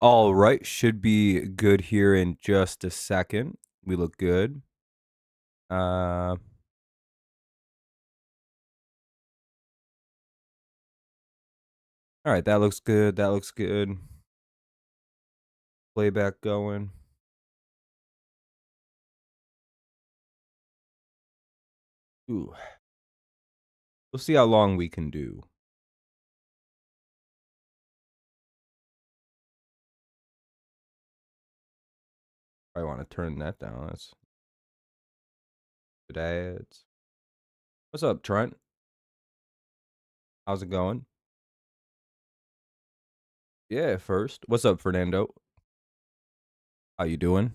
All right, should be good here in just a second. We look good. All right, that looks good. That looks good. Playback going. Ooh. We'll see how long we can do. I want to turn that down. That's good ads. What's up, Trent? How's it going? Yeah, first. What's up, Fernando? How you doing?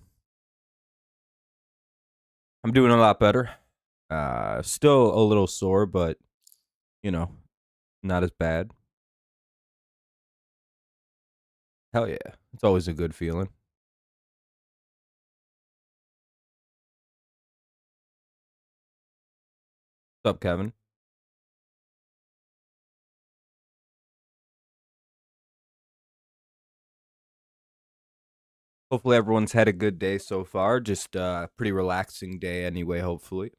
I'm doing a lot better. Still a little sore, but you know, not as bad. Hell yeah. It's always a good feeling. What's up, Kevin? Hopefully everyone's had a good day so far. Just pretty relaxing day anyway, hopefully.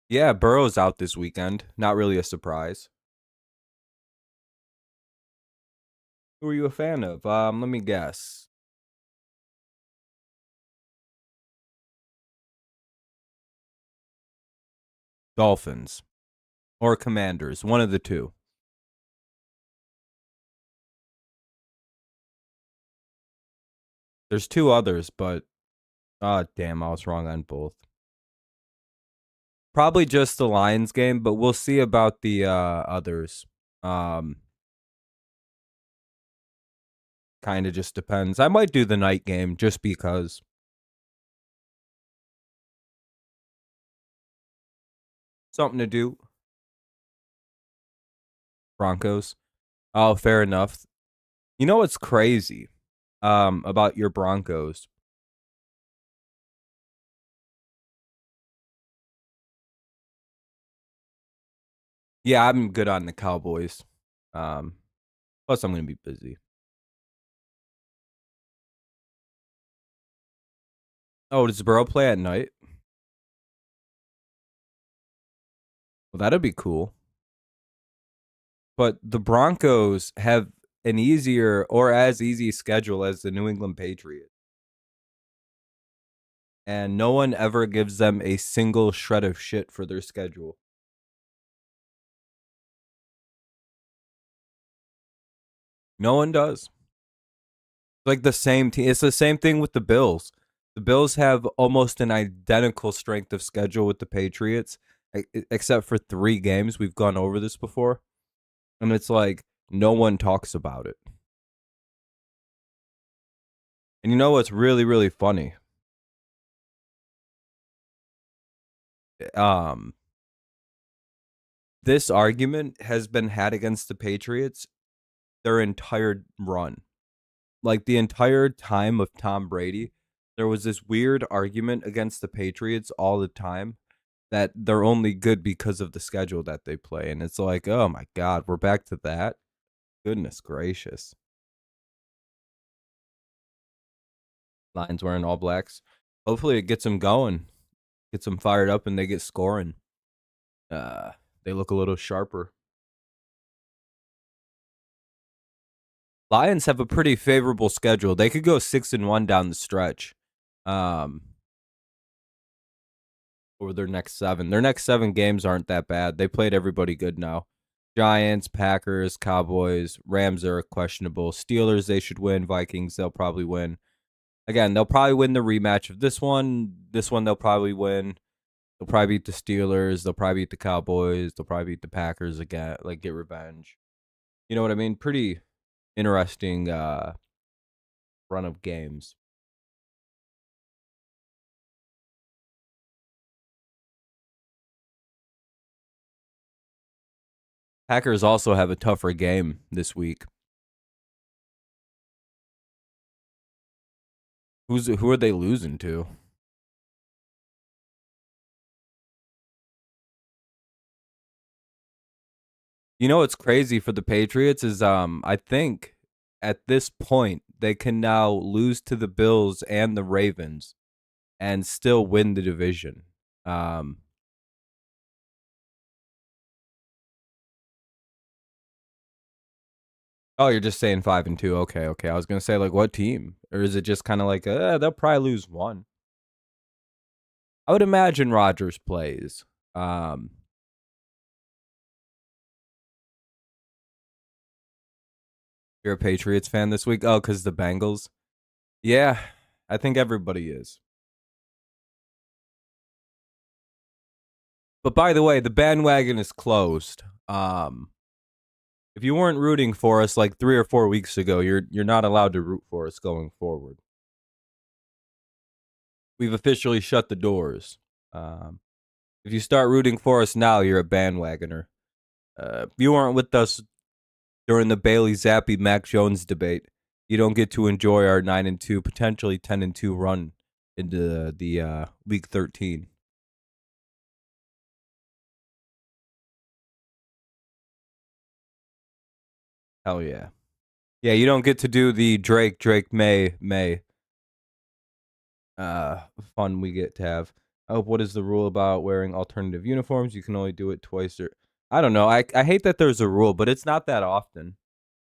Yeah, Burrow's out this weekend. Not really a surprise. Who are you a fan of? Let me guess. Dolphins or Commanders, one of the two. There's two others, but damn, I was wrong on both. Probably just the Lions game, but we'll see about the others. Um Kind of just depends. I might do the night game just because. Something to do. Broncos. Oh, fair enough. You know what's crazy about your Broncos? Yeah, I'm good on the Cowboys. Um, Plus I'm gonna be busy. Oh, does Burrow play at night? Well, that'd be cool. But the Broncos have an easier or as easy schedule as the New England Patriots. And no one ever gives them a single shred of shit for their schedule. No one does. Like the same team. It's the same thing with the Bills. The Bills have almost an identical strength of schedule with the Patriots, except for 3 games. We've gone over this before. And it's like no one talks about it. And you know what's really, really funny? Um, this argument has been had against the Patriots their entire run. Like the entire time of Tom Brady, there was this weird argument against the Patriots all the time that they're only good because of the schedule that they play. And it's like, oh my God, we're back to that. Goodness gracious. Lions wearing all blacks. Hopefully it gets them going, gets them fired up, and they get scoring. Uh, they look a little sharper. Lions have a pretty favorable schedule. They could go 6-1 down the stretch. Um, over their next 7. Their next 7 games aren't that bad. They played everybody good now. Giants, Packers, Cowboys, Rams are questionable. Steelers, they should win. Vikings, they'll probably win. Again, they'll probably win the rematch of this one. This one, they'll probably win. They'll probably beat the Steelers. They'll probably beat the Cowboys. They'll probably beat the Packers again, like get revenge. You know what I mean? Pretty interesting run of games. Packers also have a tougher game this week. Who are they losing to? You know what's crazy for the Patriots is I think at this point they can now lose to the Bills and the Ravens and still win the division. Um Oh, you're just saying 5-2. Okay, okay. I was gonna say like what team, or is it just kind of like they'll probably lose one? I would imagine Rodgers plays. Um, you're a Patriots fan this week? Oh, because the Bengals. Yeah, I think everybody is. But by the way, the bandwagon is closed. If you weren't rooting for us like 3 or 4 weeks ago, you're not allowed to root for us going forward. We've officially shut the doors. Um, if you start rooting for us now, you're a bandwagoner. If you weren't with us during the Bailey Zappi Mac Jones debate, you don't get to enjoy our 9-2, potentially 10-2 run into the week 13. Hell yeah. Yeah, you don't get to do the Drake May uh fun we get to have. Oh, what is the rule about wearing alternative uniforms? You can only do it twice or I don't know. I hate that there's a rule, but it's not that often.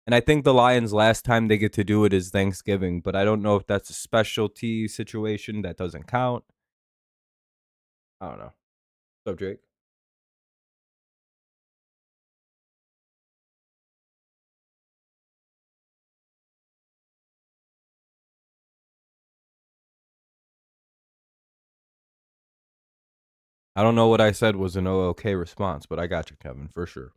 And I think the Lions last time they get to do it is Thanksgiving, but I don't know if that's a specialty situation that doesn't count. I don't know. So Drake. I don't know what I said was an okay response, but I got you, Kevin, for sure.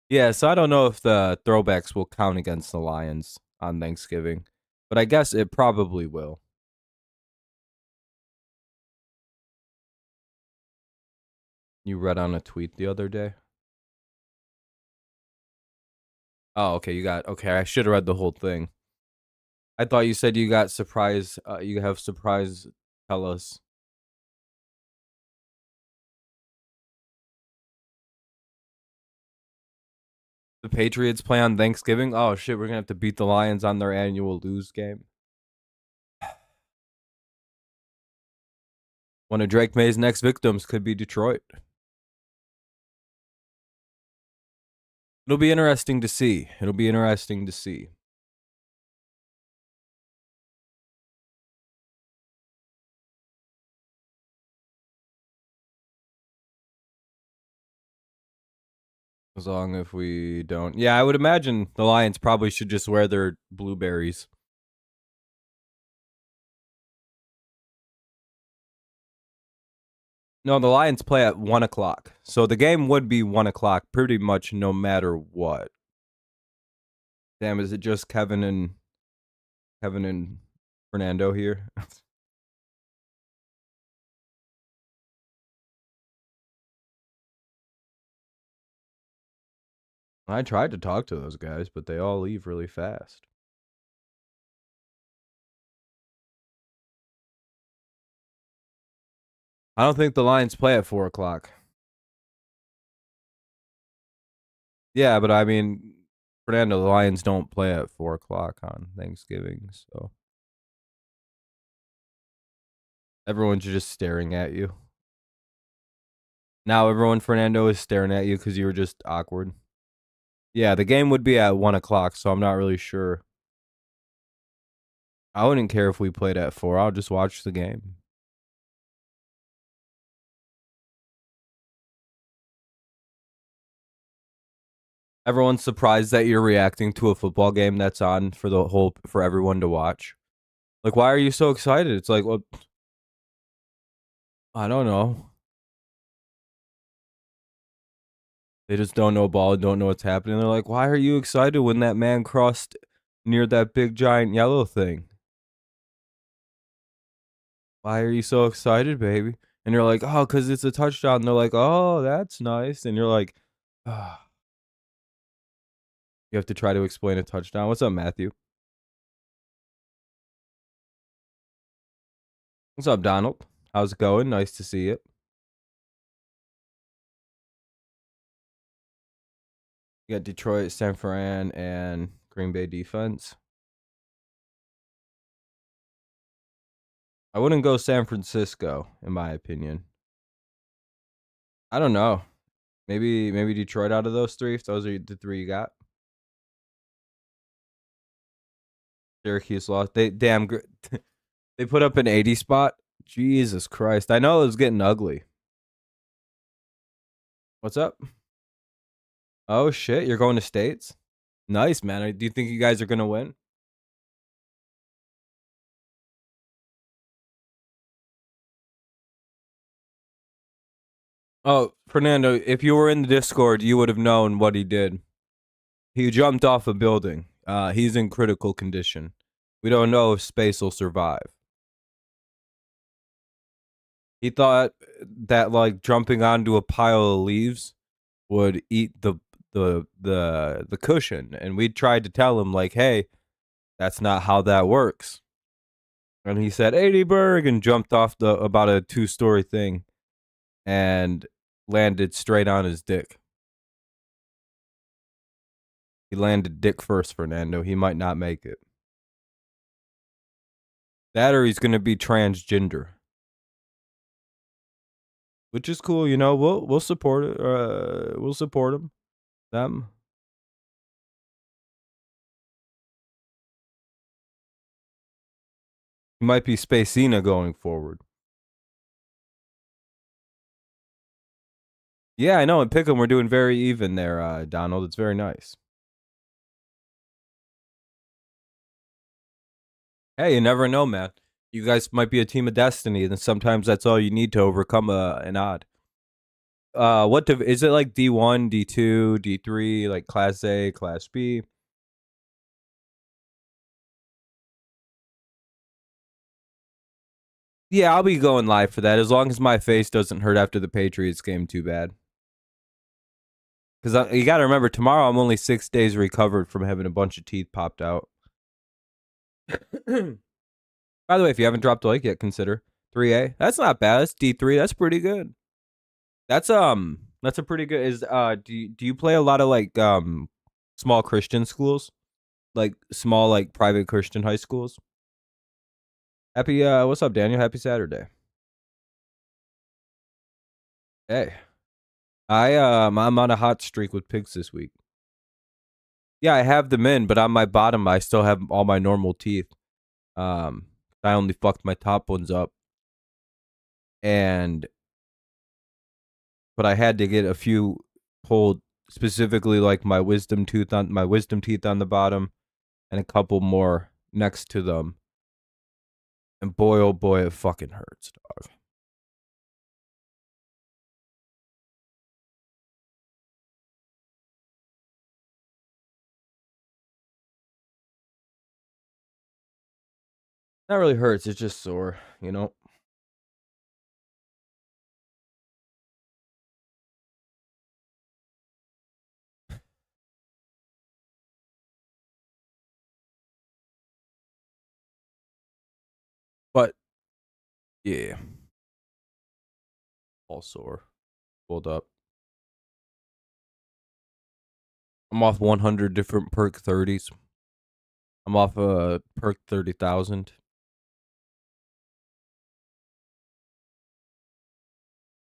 Yeah, so I don't know if the throwbacks will count against the Lions on Thanksgiving, but I guess it probably will. You read on a tweet the other day? Oh, okay, you got okay, I should have read the whole thing. I thought you said you got surprise you have surprise tell us. The Patriots play on Thanksgiving? Oh shit, we're gonna have to beat the Lions on their annual lose game. One of Drake May's next victims could be Detroit. It'll be interesting to see. It'll be interesting to see. As long as we don't. Yeah, I would imagine the Lions probably should just wear their blueberries. No, the Lions play at 1 o'clock. So the game would be 1 o'clock pretty much no matter what. Damn, is it just Kevin and Fernando here? I tried to talk to those guys, but they all leave really fast. I don't think the Lions play at 4 o'clock. Yeah, but I mean, Fernando, the Lions don't play at 4 o'clock on Thanksgiving, so everyone's just staring at you. Now everyone, Fernando, is staring at you because you were just awkward. Yeah, the game would be at 1 o'clock, so I'm not really sure. I wouldn't care if we played at 4. I'll just watch the game. Everyone's surprised that you're reacting to a football game that's on for everyone to watch. Like, why are you so excited? It's like, well, I don't know. They just don't know ball, don't know what's happening. They're like, why are you excited when that man crossed near that big giant yellow thing? Why are you so excited, baby? And you're like, oh, because it's a touchdown. And they're like, oh, that's nice. And you're like, ah. You have to try to explain a touchdown. What's up, Matthew? What's up, Donald? How's it going? Nice to see you. You got Detroit, San Fran, and Green Bay defense. I wouldn't go San Francisco, in my opinion. I don't know. Maybe Detroit out of those three, if those are the three you got. Syracuse lost. They they put up an 80 spot. Jesus Christ. I know it was getting ugly. What's up? Oh shit, you're going to States? Nice, man. Do you think you guys are gonna win? Oh, Fernando, if you were in the Discord, you would have known what he did. He jumped off a building. He's in critical condition. We don't know if Space will survive. He thought that like jumping onto a pile of leaves would eat the cushion, and we tried to tell him like, hey, that's not how that works. And he said 80 Berg and jumped off the about a 2-story thing and landed straight on his dick. He landed dick first, Fernando. He might not make it. That or he's gonna be transgender. Which is cool, you know. We'll support it. We'll support them. He might be Spacina going forward. Yeah, I know. In Pick'em, we're doing very even there, Donald. It's very nice. Hey, you never know, man. You guys might be a team of destiny, and sometimes that's all you need to overcome an odd. What is it like? D1, D2, D3, like Class A, Class B? Yeah, I'll be going live for that as long as my face doesn't hurt after the Patriots game too bad. Because you got to remember, tomorrow I'm only 6 days recovered from having a bunch of teeth popped out. By the way, if you haven't dropped a like yet, consider 3A. That's not bad. That's D3. That's pretty good. That's a pretty good. Do you play a lot of like small Christian schools, like small like private Christian high schools? Happy what's up, Daniel? Happy Saturday. Hey, I'm on a hot streak with pigs this week. Yeah, I have them in, but on my bottom, I still have all my normal teeth. I only fucked my top ones up, but I had to get a few pulled, specifically like my wisdom teeth on the bottom, and a couple more next to them. And boy, oh boy, it fucking hurts, dog. Not really hurts. It's just sore, you know. But yeah, all sore, pulled up. I'm off 100 different perk 30s. I'm off perk 30,000.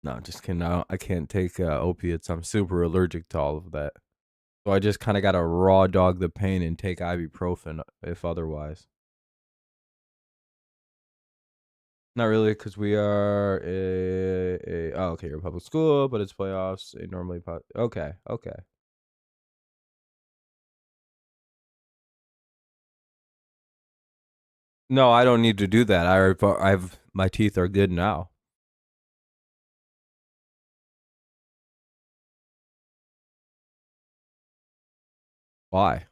No, just kidding. I can't take opiates. I'm super allergic to all of that. So I just kind of got to raw dog the pain and take ibuprofen if otherwise. Not really, because we are oh, okay, you're a public school, but it's playoffs. It normally okay. No, I don't need to do that. I've my teeth are good now. Why?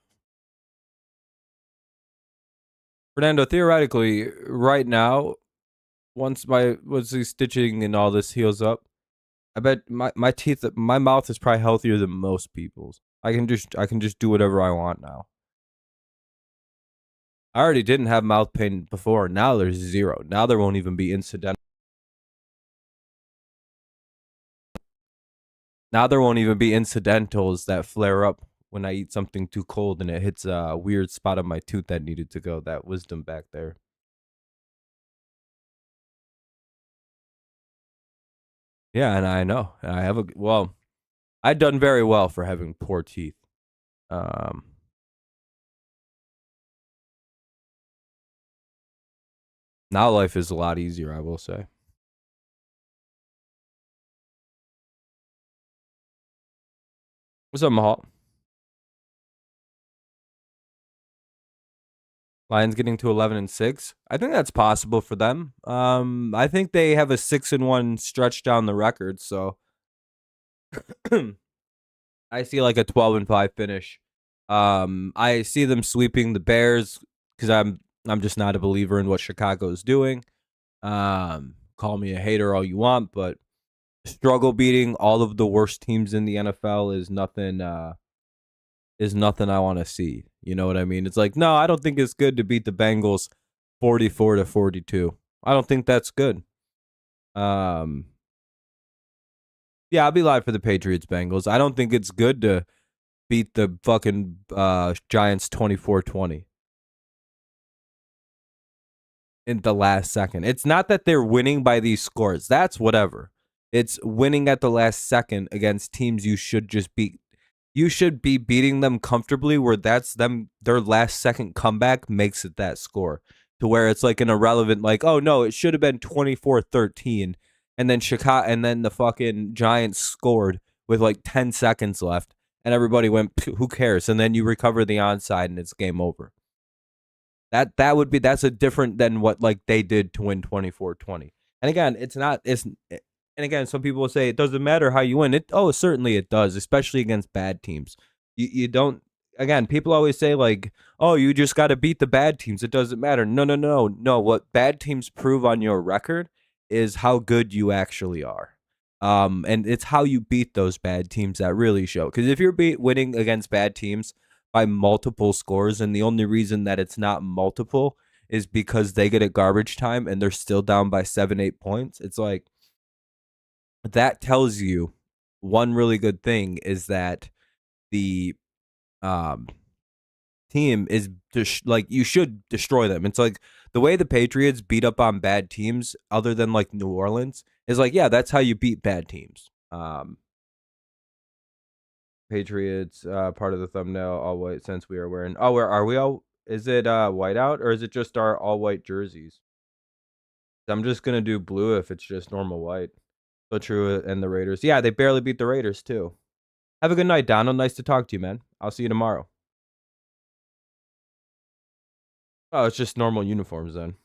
Fernando, theoretically, right now, once the stitching and all this heals up, I bet my teeth, my mouth is probably healthier than most people's. I can just do whatever I want now. I already didn't have mouth pain before. Now there's zero. Now there won't even be incidental. Now there won't even be incidentals that flare up when I eat something too cold and it hits a weird spot on my tooth that needed to go. That wisdom back there. Yeah, and I know I have I've done very well for having poor teeth. Um, Now life is a lot easier, I will say. What's up, Mahal? Lions getting to 11-6. I think that's possible for them. I think they have a 6-1 stretch down the record, so I see like a 12-5 finish. I see them sweeping the Bears because I'm just not a believer in what Chicago's doing. Call me a hater all you want, but struggle beating all of the worst teams in the NFL is nothing I want to see. You know what I mean? It's like, no, I don't think it's good to beat the Bengals 44-42. I don't think that's good. Yeah, I'll be live for the Patriots Bengals. I don't think it's good to beat the fucking Giants 24-20 in the last second. It's not that they're winning by these scores. That's whatever. It's winning at the last second against teams you should just beat. You should be beating them comfortably where that's them, their last second comeback makes it that score, to where it's like an irrelevant, like, oh no, it should have been 24-13. And then the fucking Giants scored with like 10 seconds left. And everybody went, who cares? And then you recover the onside and it's game over. That's a different than what like they did to win 24-20. And again, and again, some people will say it doesn't matter how you win. Certainly it does, especially against bad teams. You don't. Again, people always say like, oh, you just got to beat the bad teams. It doesn't matter. No. What bad teams prove on your record is how good you actually are. And it's how you beat those bad teams that really show. Because if you're winning against bad teams by multiple scores, and the only reason that it's not multiple is because they get a garbage time and they're still down by 7-8 points, it's like, that tells you one really good thing is that the team is like, you should destroy them. It's like the way the Patriots beat up on bad teams, other than like New Orleans, is like, yeah, that's how you beat bad teams. Patriots, part of the thumbnail, all white, since we are wearing. Oh, where are we all? Is it white out, or is it just our all white jerseys? I'm just gonna do blue if it's just normal white. So true, and the Raiders. Yeah, they barely beat the Raiders, too. Have a good night, Donald. Nice to talk to you, man. I'll see you tomorrow. Oh, it's just normal uniforms then.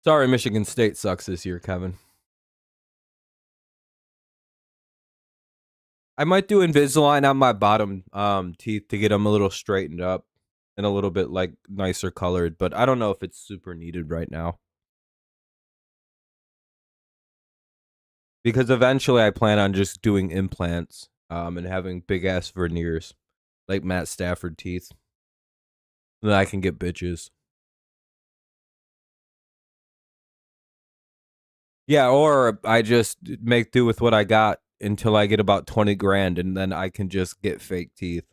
Sorry, Michigan State sucks this year, Kevin. I might do Invisalign on my bottom teeth to get them a little straightened up and a little bit like nicer colored, but I don't know if it's super needed right now. Because eventually I plan on just doing implants and having big ass veneers like Matt Stafford teeth. Then I can get bitches. Yeah, or I just make do with what I got until I get about 20 grand, and then I can just get fake teeth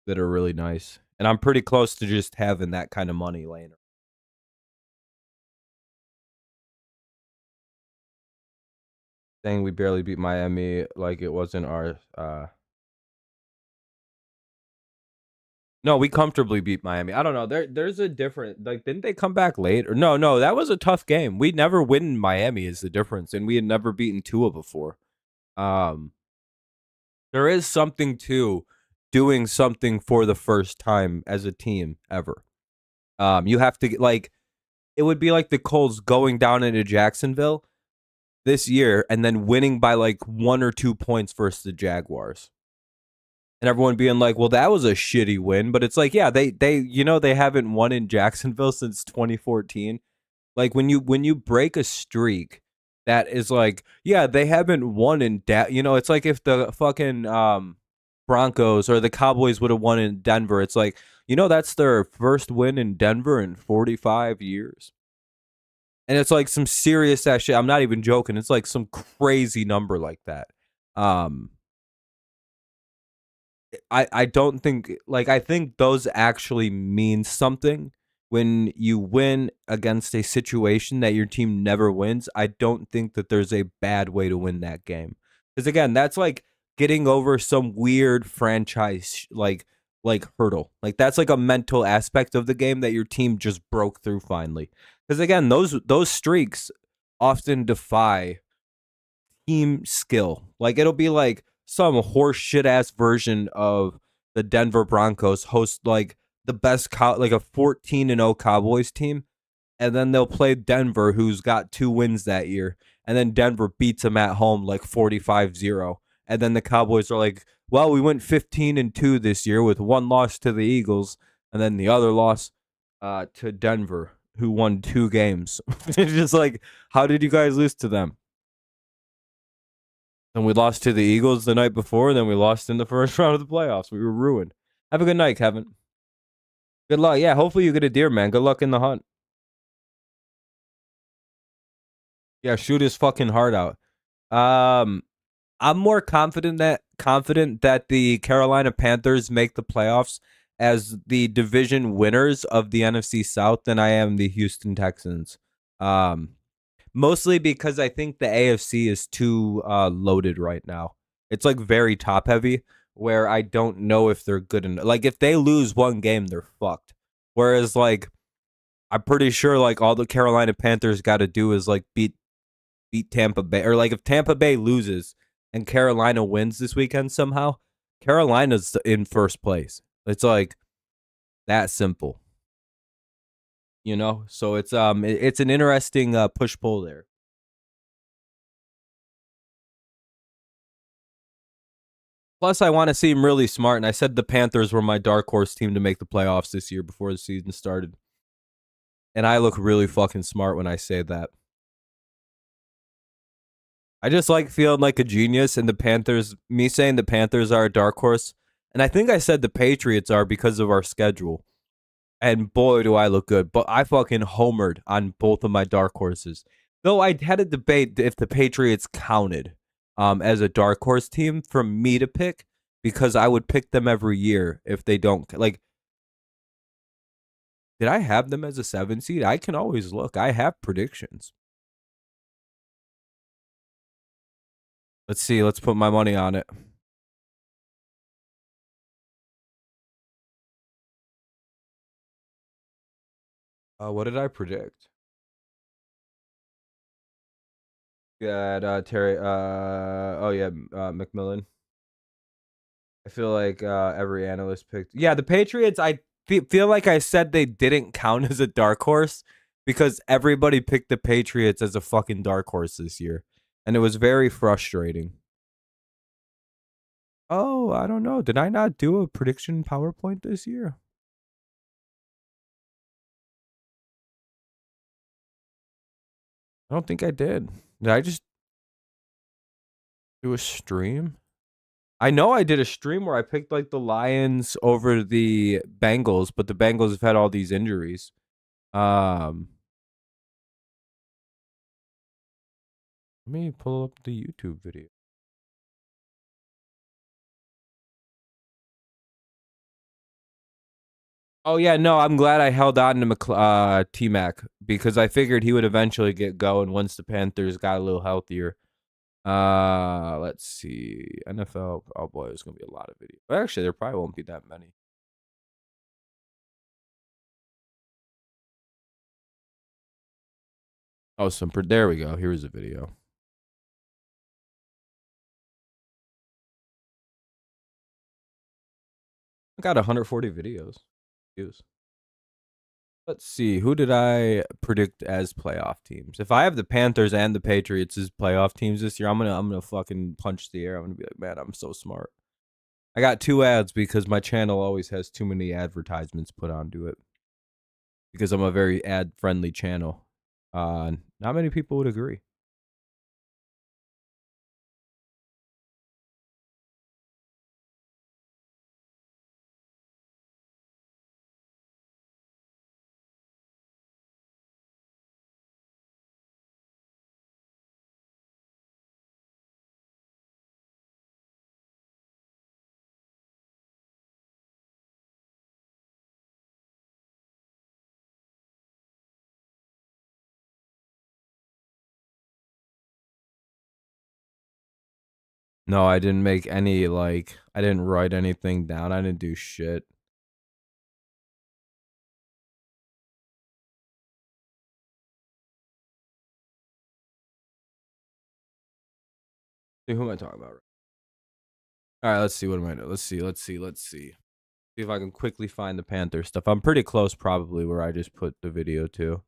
that are really nice. And I'm pretty close to just having that kind of money laying around. Saying we barely beat Miami like it wasn't our No, we comfortably beat Miami. I don't know. There's a different, like, didn't they come back late? Or no, that was a tough game. We never win Miami is the difference, and we had never beaten Tua before. There is something to doing something for the first time as a team ever. You have to like, it would be like the Colts going down into Jacksonville this year and then winning by like 1 or 2 points versus the Jaguars. And everyone being like, well, that was a shitty win. But it's like, yeah, they they haven't won in Jacksonville since 2014. Like when you break a streak that is like, yeah, they haven't won in it's like if the fucking Broncos or the Cowboys would have won in Denver. It's like, that's their first win in Denver in 45 years. And it's like some serious ass shit. I'm not even joking. It's like some crazy number like that. Um, I don't think, like, I think those actually mean something when you win against a situation that your team never wins. I don't think that there's a bad way to win that game. Because again, that's like getting over some weird franchise like hurdle. Like that's like a mental aspect of the game that your team just broke through finally. Because again, those streaks often defy team skill. Like it'll be like some horse shit ass version of the Denver Broncos host like the best like a 14-0 Cowboys team, and then they'll play Denver, who's got 2 wins that year, and then Denver beats them at home like 45-0. And then the Cowboys are like, well, we went 15-2 this year with 1 loss to the Eagles, and then the other loss to Denver, who won 2 games. It's just like, how did you guys lose to them? And we lost to the Eagles the night before, and then we lost in the first round of the playoffs. We were ruined. Have a good night, Kevin. Good luck. Yeah, hopefully you get a deer, man. Good luck in the hunt. Yeah, shoot his fucking heart out. Um, I'm more confident that the Carolina Panthers make the playoffs as the division winners of the NFC South than I am the Houston Texans. Um, Mostly because I think the AFC is too loaded right now. It's like very top heavy, where I don't know if they're good enough. Like if they lose one game, they're fucked. Whereas like I'm pretty sure like all the Carolina Panthers got to do is like beat Tampa Bay, or like if Tampa Bay loses and Carolina wins this weekend somehow, Carolina's in first place. It's like that simple, you know. So it's an interesting push pull there. Plus, I want to seem really smart, and I said the Panthers were my dark horse team to make the playoffs this year before the season started. And I look really fucking smart when I say that. I just like feeling like a genius, and the Panthers, me saying the Panthers are a dark horse, and I think I said the Patriots are because of our schedule. And boy, do I look good. But I fucking homered on both of my dark horses. Though I had a debate if the Patriots counted as a dark horse team for me to pick, because I would pick them every year if they don't. Like, did I have them as a 7 seed? I can always look. I have predictions. Let's see. Let's put my money on it. What did I predict? Yeah, Terry. Oh yeah, McMillan. I feel like every analyst picked. Yeah, the Patriots. I feel like I said they didn't count as a dark horse because everybody picked the Patriots as a fucking dark horse this year, and it was very frustrating. Oh, I don't know. Did I not do a prediction PowerPoint this year? I don't think I did. Did I just do a stream? I know I did a stream where I picked like the Lions over the Bengals, but the Bengals have had all these injuries. Um, Let me pull up the YouTube video. Oh yeah, no, I'm glad I held on to T-Mac because I figured he would eventually get going once the Panthers got a little healthier. Let's see. NFL. Oh boy, there's gonna be a lot of videos. Well, actually, there probably won't be that many. Oh, there we go. Here's a video. I got 140 videos. Views. Let's see. Who did I predict as playoff teams? If I have the Panthers and the Patriots as playoff teams this year, I'm gonna fucking punch the air. I'm gonna be like, man, I'm so smart. I got 2 ads because my channel always has too many advertisements put onto it. Because I'm a very ad friendly channel. Not many people would agree. No, I didn't make any, like, I didn't write anything down. I didn't do shit. Who am I talking about? All right, let's see. What am I doing? Let's see. See if I can quickly find the Panther stuff. I'm pretty close, probably, where I just put the video to.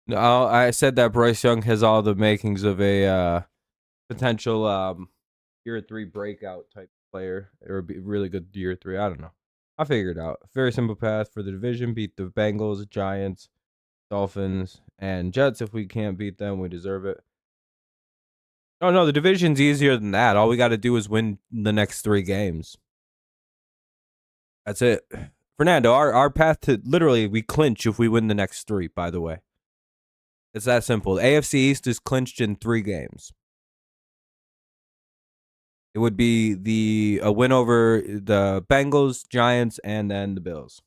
No, I said that Bryce Young has all the makings of a potential year 3 breakout type player, or be really good year 3. I don't know. I figured it out. Very simple path for the division: beat the Bengals, Giants, Dolphins, and Jets. If we can't beat them, we deserve it. Oh no, the division's easier than that. All we got to do is win the next 3 games. That's it. Fernando, our path to literally we clinch if we win the next 3, by the way. It's that simple. AFC East is clinched in 3 games. It would be a win over the Bengals, Giants, and then the Bills.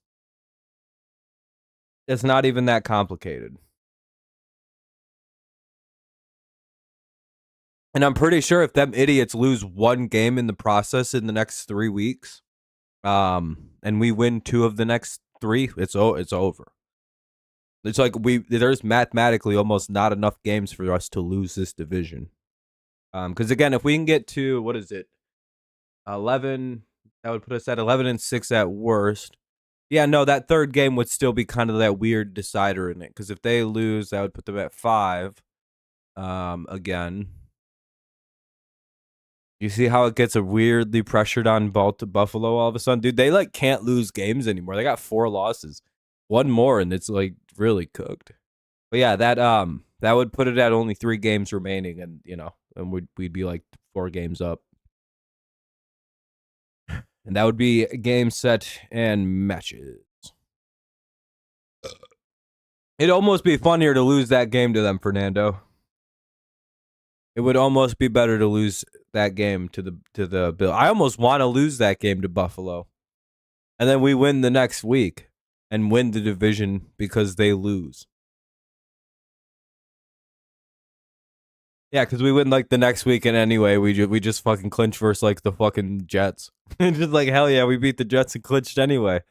It's not even that complicated. And I'm pretty sure if them idiots lose 1 game in the process in the next 3 weeks, and we win 2 of the next 3, it's over. It's like there's mathematically almost not enough games for us to lose this division. Because again, if we can get to, what is it, 11, that would put us at 11-6 at worst. Yeah, no, that 3rd game would still be kind of that weird decider in it. Because if they lose, that would put them at 5. Again, you see how it gets a weirdly pressured on Buffalo all of a sudden, dude. They like can't lose games anymore. They got 4 losses, 1 more, and it's like really cooked. But yeah, that would put it at only 3 games remaining, and and we'd be like 4 games up. And that would be game, set, and matches. It'd almost be funnier to lose that game to them, Fernando. It would almost be better to lose that game to the Bill. I almost want to lose that game to Buffalo. And then we win the next week and win the division because they lose. Yeah, because we win like the next weekend anyway. We just fucking clinch versus like the fucking Jets. Just like, hell yeah, we beat the Jets and clinched anyway.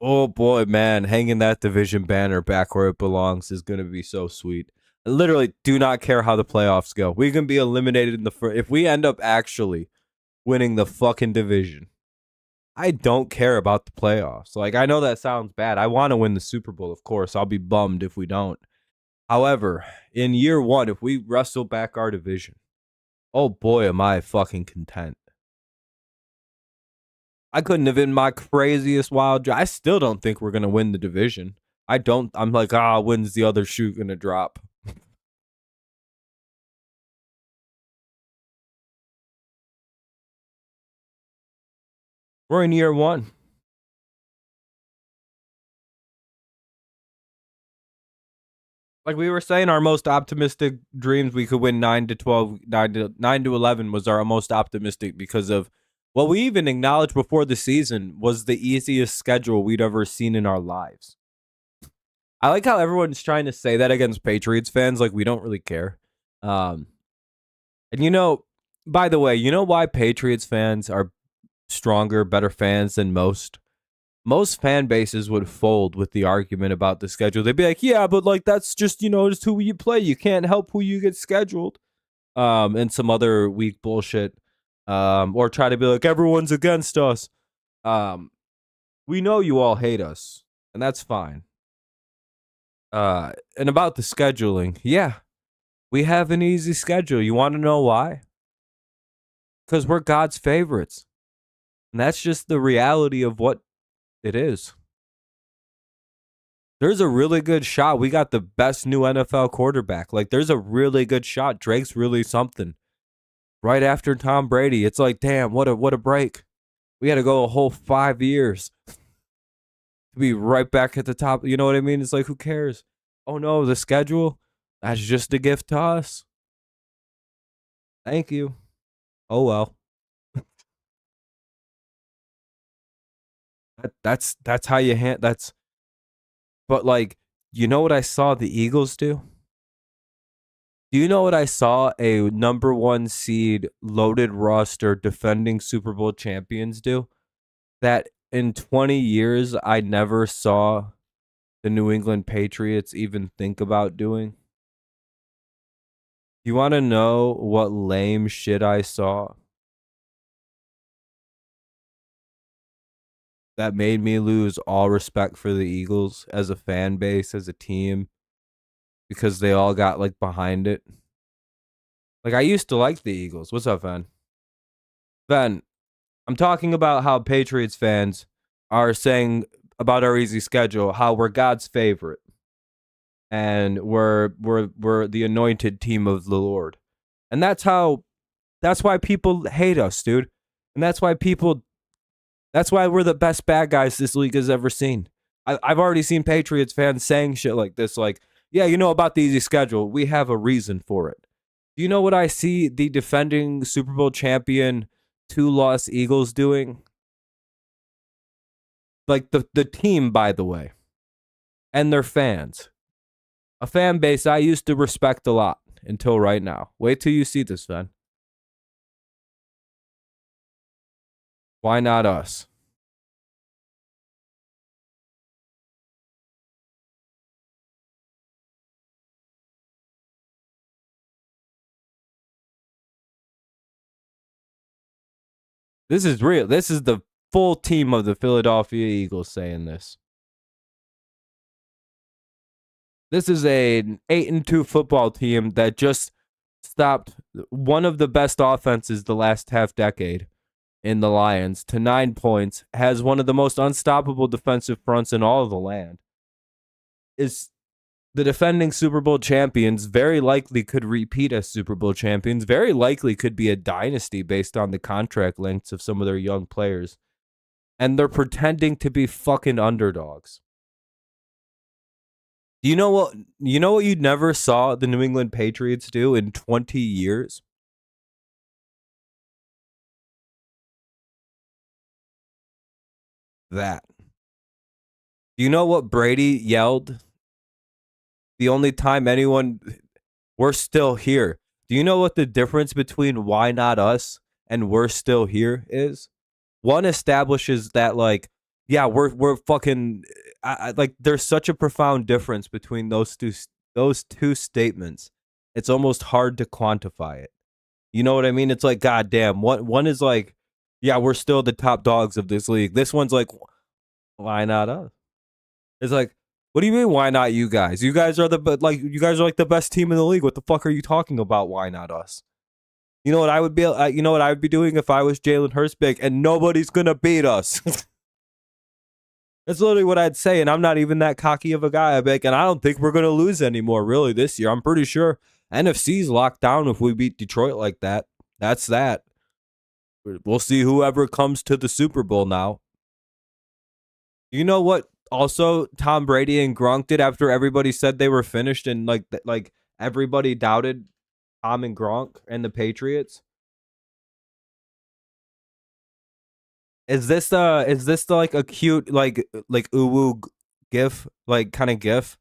Oh boy, man, hanging that division banner back where it belongs is going to be so sweet. I literally do not care how the playoffs go. We can be eliminated in the first. If we end up actually winning the fucking division, I don't care about the playoffs. Like, I know that sounds bad. I want to win the Super Bowl, of course. I'll be bummed if we don't. However, in year 1, if we wrestle back our division, oh boy, am I fucking content. I couldn't have been my craziest wild I still don't think we're going to win the division. I'm like, when's the other shoe going to drop? We're in year 1. Like we were saying, our most optimistic dreams, we could win 9-12, 9-11 was our most optimistic because of what we even acknowledged before the season was the easiest schedule we'd ever seen in our lives. I like how everyone's trying to say that against Patriots fans, like we don't really care. And by the way, you know why Patriots fans are stronger, better fans than most? Most fan bases would fold with the argument about the schedule. They'd be like, yeah, but like that's just, just who you play. You can't help who you get scheduled. And some other weak bullshit. Or try to be like, everyone's against us. We know you all hate us, and that's fine. And about the scheduling, yeah, we have an easy schedule. You want to know why? Because we're God's favorites. And that's just the reality of what it is. There's a really good shot. We got the best new NFL quarterback. Like, there's a really good shot. Drake's really something. Right after Tom Brady, it's like, damn, what a break. We had to go a whole 5 years to be right back at the top. You know what I mean? It's like, who cares? Oh no, the schedule? That's just a gift to us. Thank you. Oh well. That's how you that's. But like, you know what I saw the Eagles do? Do you know what I saw a number 1 seed loaded roster defending Super Bowl champions do? That in 20 years I never saw the New England Patriots even think about doing. You want to know what lame shit I saw that made me lose all respect for the Eagles as a fan base, as a team, because they all got like behind it? Like, I used to like the Eagles. What's up, Ven? Ven, I'm talking about how Patriots fans are saying about our easy schedule, how we're God's favorite and we're the anointed team of the Lord. And that's why people hate us, dude. And that's why we're the best bad guys this league has ever seen. I've already seen Patriots fans saying shit like this, like, yeah, you know about the easy schedule. We have a reason for it. Do you know what I see the defending Super Bowl champion 2-loss Eagles doing? Like the team, by the way, and their fans. A fan base I used to respect a lot until right now. Wait till you see this, Ven. Why not us? This is real. This is the full team of the Philadelphia Eagles saying this. This is an 8-2 football team that just stopped one of the best offenses the last half decade in the Lions to 9 points, has one of the most unstoppable defensive fronts in all of the land. Is the defending Super Bowl champions, very likely could repeat as Super Bowl champions, very likely could be a dynasty based on the contract lengths of some of their young players. And they're pretending to be fucking underdogs. You know what you never saw the New England Patriots do in 20 years? That. Do you know what Brady yelled? The only time we're still here. Do you know what the difference between why not us and we're still here is? One establishes that, like, yeah, we're fucking like, there's such a profound difference between those two statements. It's almost hard to quantify it. You know what I mean? It's like, goddamn, one is like, yeah, we're still the top dogs of this league. This one's like, why not us? It's like, what do you mean, why not you guys? You guys are the best team in the league. What the fuck are you talking about? Why not us? You know what I would be? You know what I would be doing if I was Jalen Hurts big, and nobody's gonna beat us. That's literally what I'd say, and I'm not even that cocky of a guy, I bet, and I don't think we're gonna lose anymore really this year. I'm pretty sure NFC's locked down if we beat Detroit like that. That's that. We'll see whoever comes to the Super Bowl now. You know what? Also, Tom Brady and Gronk did after everybody said they were finished, and like everybody doubted Tom and Gronk and the Patriots. Is this the like a cute like uwu gif, like kind of gif?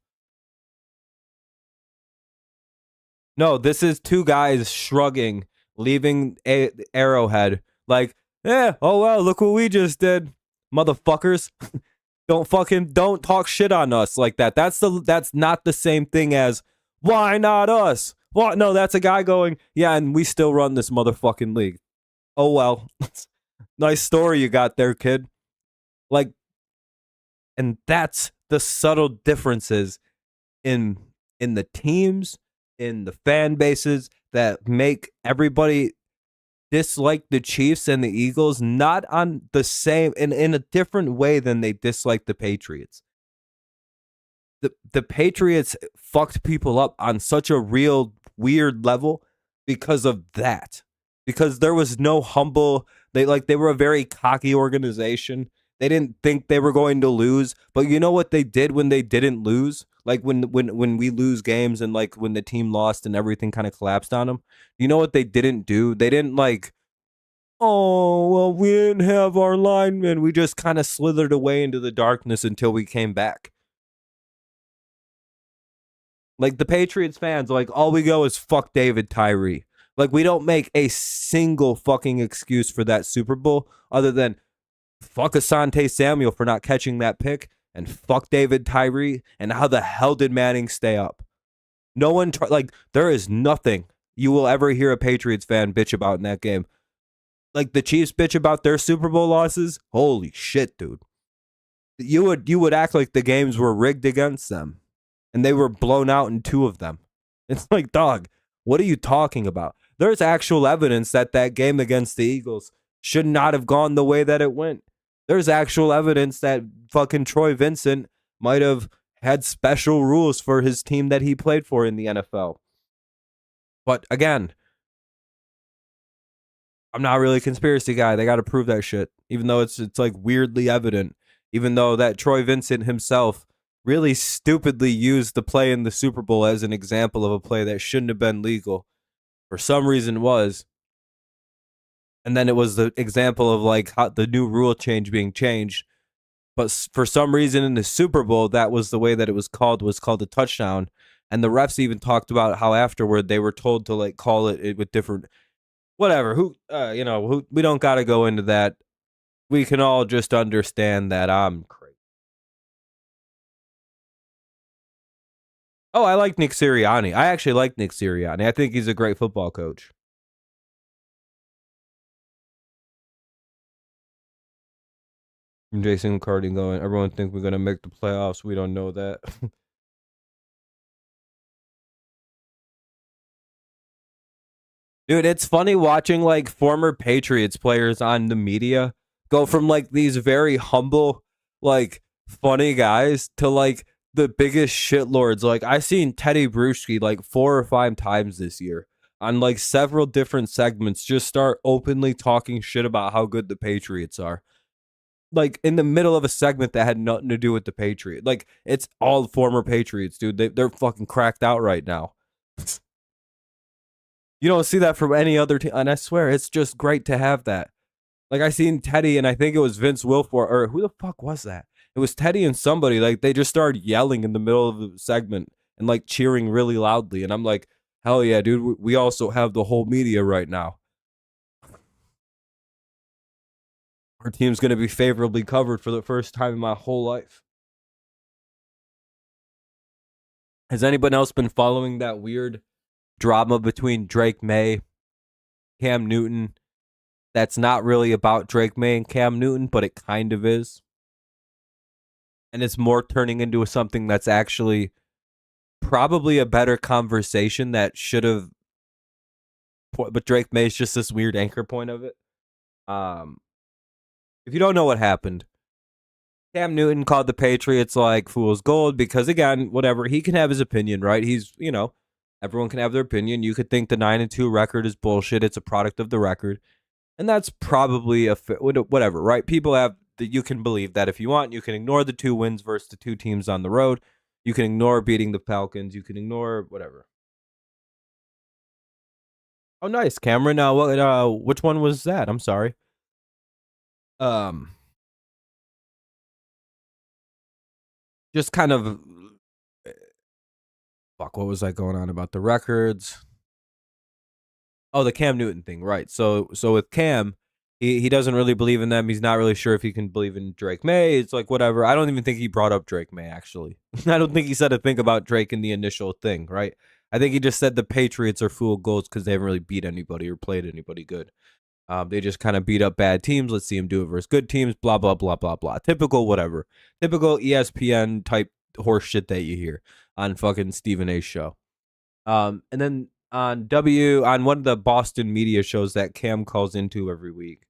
No, this is two guys shrugging, leaving Arrowhead. Like, yeah, oh well, look what we just did, motherfuckers. Don't talk shit on us like that. That's not the same thing as why not us? What? No, that's a guy going, yeah, and we still run this motherfucking league. Oh well. Nice story you got there, kid. Like, And that's the subtle differences in the teams, in the fan bases that make everybody dislike the Chiefs and the Eagles, not on the same in a different way than they dislike the Patriots. The Patriots fucked people up on such a real weird level because of that. Because there was no humble, they were a very cocky organization. They didn't think they were going to lose, but you know what they did when they didn't lose? Like when we lose games and like when the team lost and everything kind of collapsed on them. You know what they didn't do? They didn't like, oh, well, we didn't have our linemen. We just kind of slithered away into the darkness until we came back. Like the Patriots fans, like all we go is fuck David Tyree. Like we don't make a single fucking excuse for that Super Bowl other than fuck Asante Samuel for not catching that pick and fuck David Tyree. And how the hell did Manning stay up? No one, like there is nothing you will ever hear a Patriots fan bitch about in that game. Like the Chiefs bitch about their Super Bowl losses. Holy shit, dude. You would act like the games were rigged against them. And they were blown out in 2 of them. It's like, dog, what are you talking about? There's actual evidence that game against the Eagles should not have gone the way that it went. There's actual evidence that fucking Troy Vincent might have had special rules for his team that he played for in the NFL. But again, I'm not really a conspiracy guy. They got to prove that shit, even though it's like weirdly evident. Even though that Troy Vincent himself really stupidly used the play in the Super Bowl as an example of a play that shouldn't have been legal. For some reason was. And then it was the example of like how the new rule change being changed. But for some reason in the Super Bowl, that was the way that it was called a touchdown. And the refs even talked about how afterward they were told to like call it with different, whatever. We don't got to go into that. We can all just understand that I'm crazy. Oh, I like Nick Sirianni. I actually like Nick Sirianni. I think he's a great football coach. And Jason McCarthy going, everyone think we're going to make the playoffs. We don't know that. Dude, it's funny watching like former Patriots players on the media go from like these very humble, like funny guys to like the biggest shitlords. Like I seen Teddy Bruschi like 4 or 5 times this year on like several different segments just start openly talking shit about how good the Patriots are. Like in the middle of a segment that had nothing to do with the Patriots. Like it's all former Patriots, dude. They're fucking cracked out right now. You don't see that from any other team. And I swear, it's just great to have that. Like I seen Teddy and I think it was Vince Wilfork or who the fuck was that? It was Teddy and somebody. Like they just started yelling in the middle of the segment and like cheering really loudly. And I'm like, hell yeah, dude. We also have the whole media right now. Our team's going to be favorably covered for the first time in my whole life. Has anybody else been following that weird drama between Drake May, Cam Newton? That's not really about Drake May and Cam Newton, but it kind of is. And it's more turning into something that's actually probably a better conversation that should have. But Drake May is just this weird anchor point of it. If you don't know what happened, Cam Newton called the Patriots like fool's gold because, again, whatever, he can have his opinion, right? He's, everyone can have their opinion. You could think the 9-2 record is bullshit. It's a product of the record. And that's probably whatever, right? People have that. You can believe that if you want. You can ignore the 2 wins versus the 2 teams on the road. You can ignore beating the Falcons. You can ignore whatever. Oh, nice, Cameron. Which one was that? I'm sorry. Just kind of. Fuck, what was I going on about the records? Oh, the Cam Newton thing, right? So with Cam, he doesn't really believe in them. He's not really sure if he can believe in Drake May. It's like whatever. I don't even think he brought up Drake May. Actually, I don't think he said a thing about Drake in the initial thing, right? I think he just said the Patriots are fool goals because they haven't really beat anybody or played anybody good. They just kind of beat up bad teams. Let's see him do it versus good teams. Blah blah blah blah blah. Typical whatever. Typical ESPN type horse shit that you hear on fucking Stephen A's show. And then on one of the Boston media shows that Cam calls into every week.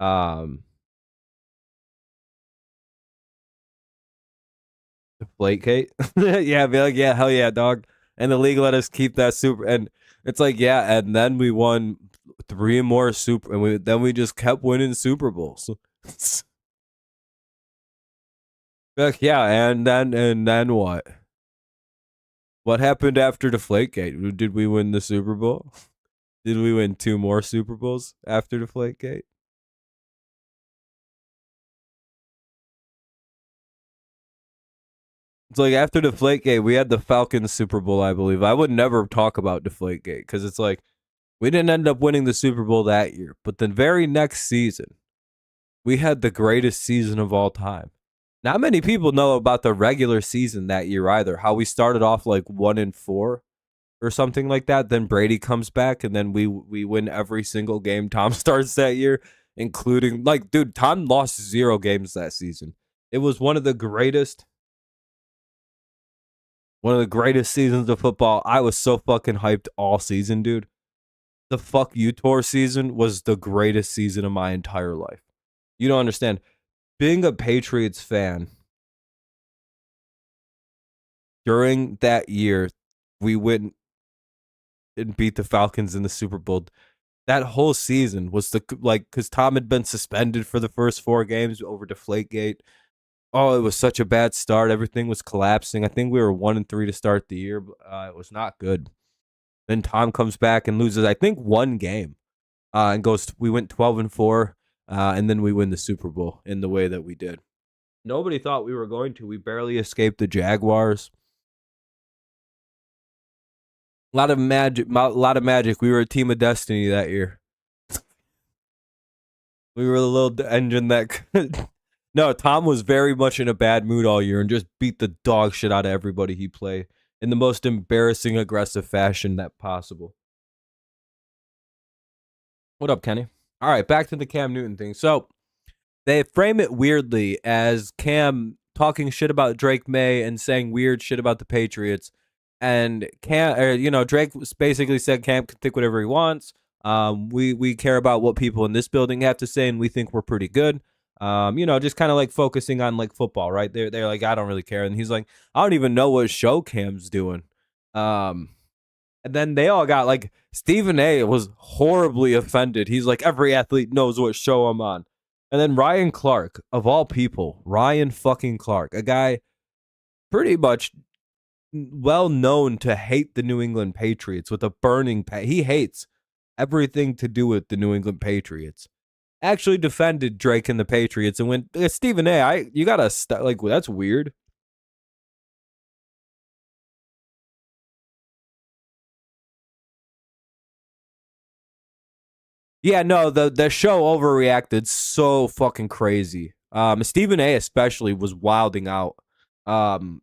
Deflategate. Yeah, be like, yeah, hell yeah, dog. And the league let us keep that super. And it's like, yeah, and then we won 3 more super, and then we just kept winning Super Bowls. Like, yeah, and then what? What happened after Deflategate? Did we win the Super Bowl? Did we win 2 more Super Bowls after Deflategate? It's like after Deflategate, we had the Falcons Super Bowl, I believe. I would never talk about Deflategate because it's like we didn't end up winning the Super Bowl that year. But the very next season, we had the greatest season of all time. Not many people know about the regular season that year either. How we started off like 1-4 or something like that. Then Brady comes back and then we win every single game Tom starts that year, including like, dude, Tom lost 0 games that season. It was one of the greatest seasons of football. I was so fucking hyped all season, dude. The fuck you tour season was the greatest season of my entire life. You don't understand. Being a Patriots fan during that year, we went and beat the Falcons in the Super Bowl. That whole season was because Tom had been suspended for the first 4 games over Deflategate. Oh, it was such a bad start. Everything was collapsing. I think we were 1-3 to start the year. It was not good. Then Tom comes back and loses, I think, 1 game, and we went 12-4. And then we win the Super Bowl in the way that we did. Nobody thought we were going to. We barely escaped the Jaguars. A lot of magic. We were a team of destiny that year. We were the little engine that could. No, Tom was very much in a bad mood all year and just beat the dog shit out of everybody he played in the most embarrassing, aggressive fashion that possible. What up, Kenny? All right, back to the Cam Newton thing. So they frame it weirdly as Cam talking shit about Drake May and saying weird shit about the Patriots. And Drake basically said Cam can think whatever he wants. We care about what people in this building have to say, and we think we're pretty good. Just kind of like focusing on like football, right? They're like, I don't really care. And he's like, I don't even know what show Cam's doing. And then they all got like Stephen A was horribly offended. He's like, every athlete knows what show I'm on. And then Ryan Clark, of all people, Ryan fucking Clark, a guy pretty much well known to hate the New England Patriots with a burning he hates everything to do with the New England Patriots. Actually defended Drake and the Patriots and went, Stephen A, you gotta like, that's weird. Yeah, no, the show overreacted so fucking crazy. Stephen A especially was wilding out.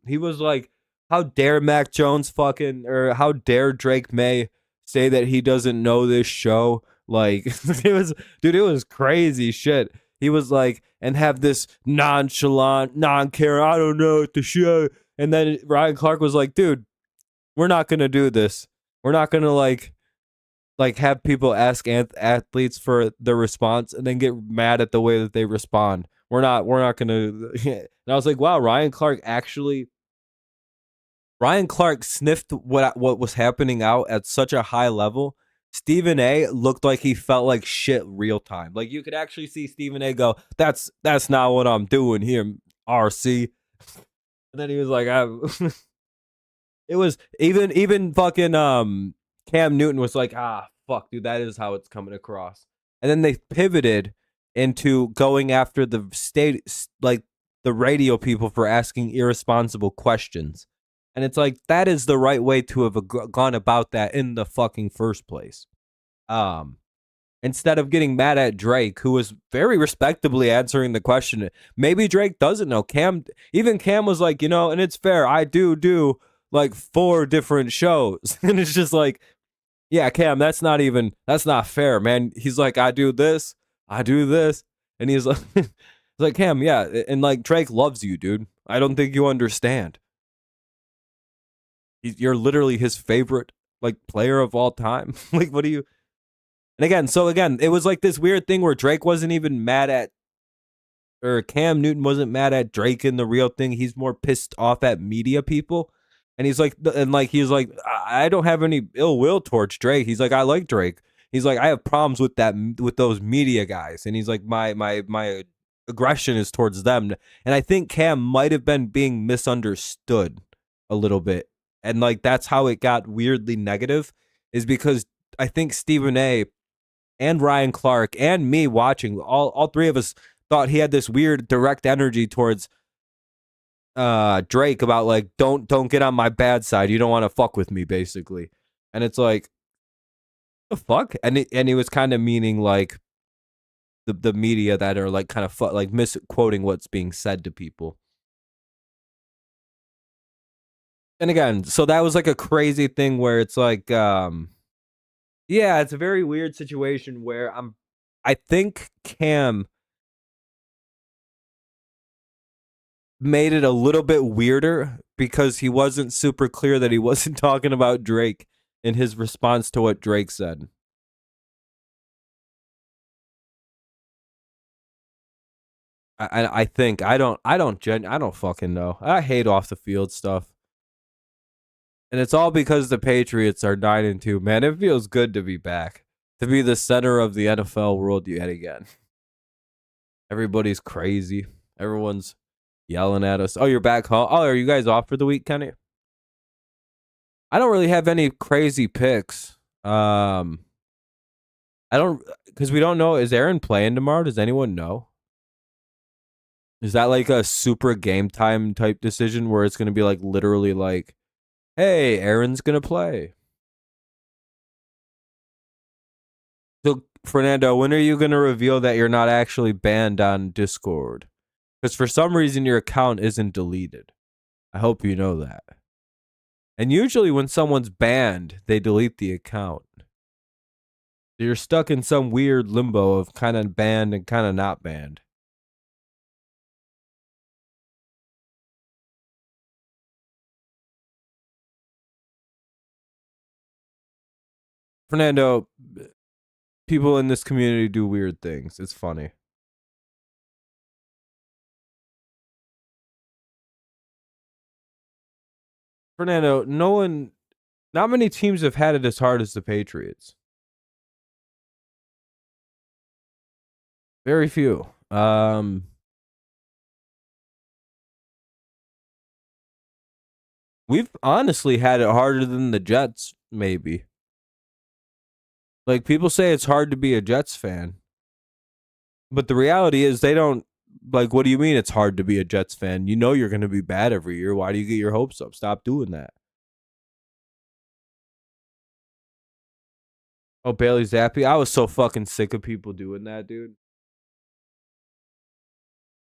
He was like, how dare Mac Jones or how dare Drake May say that he doesn't know this show? Like, it was crazy shit. He was like, and have this nonchalant, non-care, I don't know what the show. And then Ryan Clark was like, dude, we're not going to do this. We're not going to like have people ask athletes for their response and then get mad at the way that they respond. We're not going to. And I was like, wow, Ryan Clark sniffed what was happening out at such a high level. Stephen A looked like he felt like shit real time. Like you could actually see Stephen A go, that's not what I'm doing here, RC. And then he was like, it was even fucking Cam Newton was like, fuck, dude, that is how it's coming across. And then they pivoted into going after the the radio people for asking irresponsible questions. And it's like, that is the right way to have gone about that in the fucking first place. Instead of getting mad at Drake, who was very respectably answering the question. Maybe Drake doesn't know. Cam was like, and it's fair. I do like 4 different shows. And it's just like, Yeah, Cam, that's not fair, man. He's like, I do this, and he's like, he's like, Cam, yeah, and like Drake loves you, dude. I don't think you understand. You're literally his favorite like player of all time. Like, what do you? And again, it was like this weird thing where Drake wasn't even mad at, or Cam Newton wasn't mad at Drake in the real thing. He's more pissed off at media people. And he's like, I don't have any ill will towards Drake. He's like, I like Drake. He's like, I have problems with with those media guys. And he's like, my aggression is towards them. And I think Cam might have been being misunderstood a little bit. And like, that's how it got weirdly negative, is because I think Stephen A and Ryan Clark and me watching, all three of us thought he had this weird direct energy towards Drake about like, don't get on my bad side. You don't want to fuck with me, basically. And it's like, the fuck? And he was kind of meaning like the media that are like kind of like misquoting what's being said to people. And again, so that was like a crazy thing where it's like, yeah, it's a very weird situation where I think Cam made it a little bit weirder because he wasn't super clear that he wasn't talking about Drake in his response to what Drake said. I think I don't fucking know. I hate off the field stuff. And it's all because the Patriots are 9-2. Man, it feels good to be back. To be the center of the NFL world yet again. Everybody's crazy. Everyone's yelling at us. Oh, you're back home. Oh, are you guys off for the week, Kenny? I don't really have any crazy picks. I don't, because we don't know. Is Aaron playing tomorrow? Does anyone know? Is that like a super game time type decision where it's going to be like literally like, hey, Aaron's going to play? So, Fernando, when are you going to reveal that you're not actually banned on Discord? Because for some reason your account isn't deleted. I hope you know that. And usually when someone's banned, they delete the account. You're stuck in some weird limbo of kind of banned and kind of not banned. Fernando, people in this community do weird things. It's funny. Fernando, not many teams have had it as hard as the Patriots. Very few. We've honestly had it harder than the Jets, maybe. Like, people say it's hard to be a Jets fan. But the reality is they don't, like, what do you mean it's hard to be a Jets fan? You know you're going to be bad every year. Why do you get your hopes up? Stop doing that. Oh, Bailey Zappi? I was so fucking sick of people doing that, dude.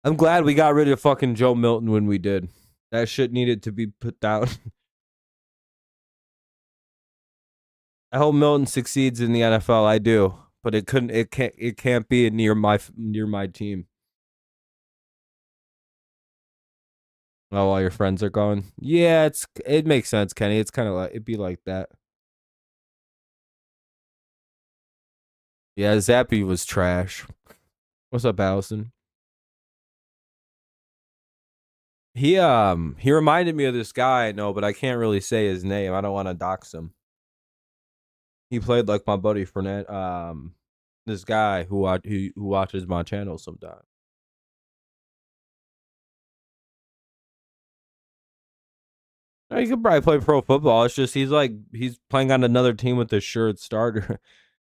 I'm glad we got rid of fucking Joe Milton when we did. That shit needed to be put down. I hope Milton succeeds in the NFL. I do, but it can't be near my team. Oh, all your friends are gone. Yeah, it makes sense, Kenny. It's kind of like it'd be like that. Yeah, Zappy was trash. What's up, Allison? He reminded me of this guy I know, but I can't really say his name. I don't want to dox him. He played like my buddy Fournette. This guy who watches my channel sometimes. He could probably play pro football. It's just he's playing on another team with the assured starter.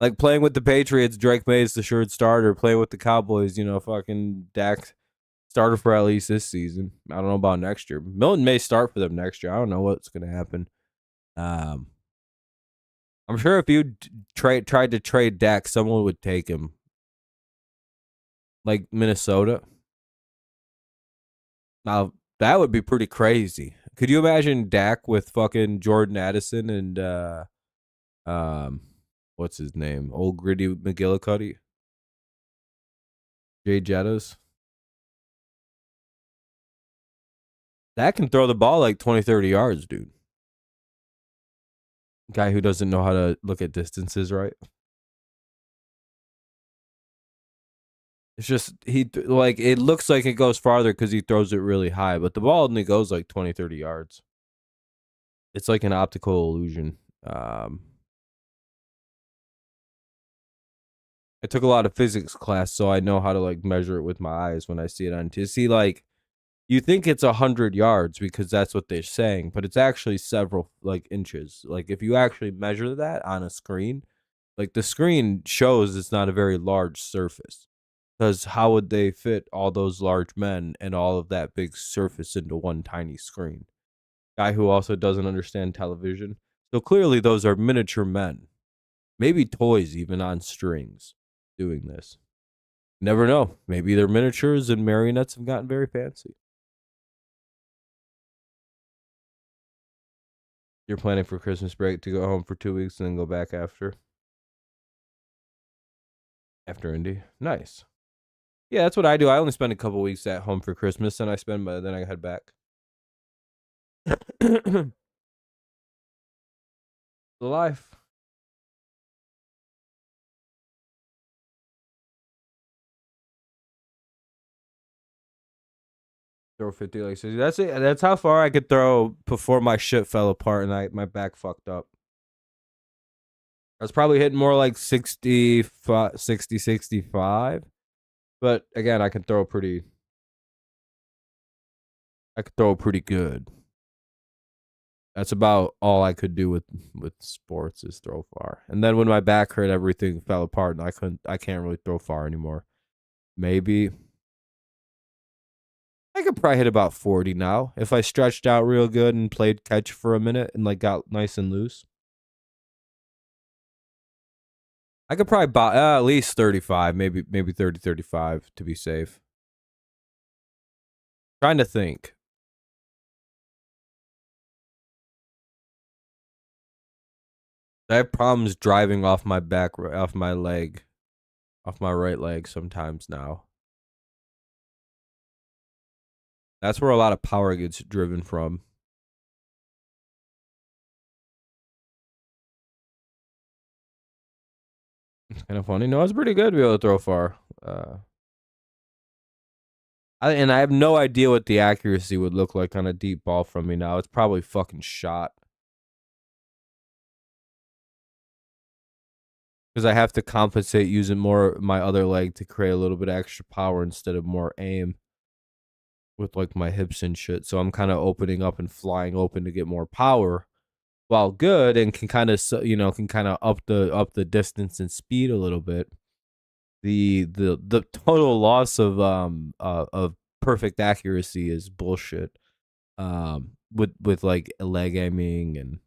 Like playing with the Patriots, Drake May's the assured starter. Playing with the Cowboys, fucking Dak starter for at least this season. I don't know about next year. Milton may start for them next year. I don't know what's gonna happen. I'm sure if you tried to trade Dak, someone would take him. Like Minnesota. Now that would be pretty crazy. Could you imagine Dak with fucking Jordan Addison and What's his name? Old Gritty McGillicuddy. Jay Jettas. That can throw the ball like 20, 30 yards, dude. Guy who doesn't know how to look at distances right. It's just it looks like it goes farther because he throws it really high, but the ball only goes like 20, 30 yards. It's like an optical illusion. I took a lot of physics class, so I know how to like measure it with my eyes when I see it on TV. Like, you think it's 100 yards because that's what they're saying, but it's actually several like inches. Like, if you actually measure that on a screen, like the screen shows it's not a very large surface. Because how would they fit all those large men and all of that big surface into one tiny screen? Guy who also doesn't understand television. So clearly, those are miniature men. Maybe toys, even on strings, doing this. Never know. Maybe they're miniatures and marionettes have gotten very fancy. You're planning for Christmas break to go home for 2 weeks and then go back after Indy. Nice. Yeah, that's what I do. I only spend a couple weeks at home for Christmas, and then I head back. The life. Throw 50 like 60. That's it. That's how far I could throw before my shit fell apart and my back fucked up. I was probably hitting more like 60, 65. But again, I could throw pretty good. That's about all I could do with sports is throw far. And then when my back hurt, everything fell apart and I can't really throw far anymore. Maybe I could probably hit about 40 now if I stretched out real good and played catch for a minute and like got nice and loose. I could probably buy at least 35, maybe 30, 35 to be safe. Trying to think. I have problems driving off my back, off my leg, off my right leg sometimes now. That's where a lot of power gets driven from. It's kind of funny. No, it's pretty good to be able to throw far. I have no idea what the accuracy would look like on a deep ball from me now. It's probably fucking shot. Because I have to compensate using more my other leg to create a little bit of extra power instead of more aim with like my hips and shit. So I'm kind of opening up and flying open to get more power, while good, and can kind of up the distance and speed a little bit. The total loss of perfect accuracy is bullshit. With like leg aiming and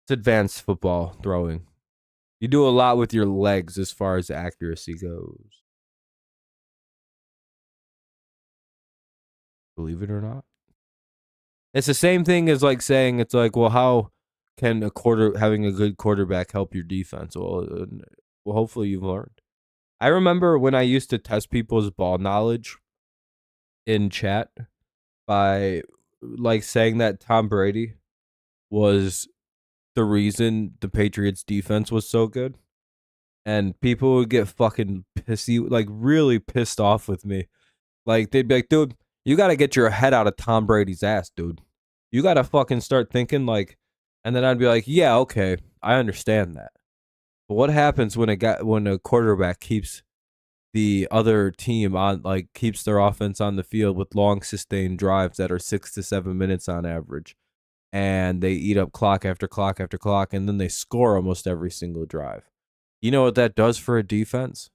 it's advanced football throwing. You do a lot with your legs as far as accuracy goes. Believe it or not. It's the same thing as like saying it's like, well, how can having a good quarterback help your defense? Well, hopefully you've learned. I remember when I used to test people's ball knowledge in chat by like saying that Tom Brady was the reason the Patriots defense was so good. And people would get fucking pissy, like really pissed off with me. Like, they'd be like, dude, you got to get your head out of Tom Brady's ass, dude. You got to fucking start thinking like, and then I'd be like, yeah, okay, I understand that. But what happens when a quarterback keeps the other team on, like, keeps their offense on the field with long sustained drives that are 6 to 7 minutes on average, and they eat up clock after clock after clock, and then they score almost every single drive? You know what that does for a defense?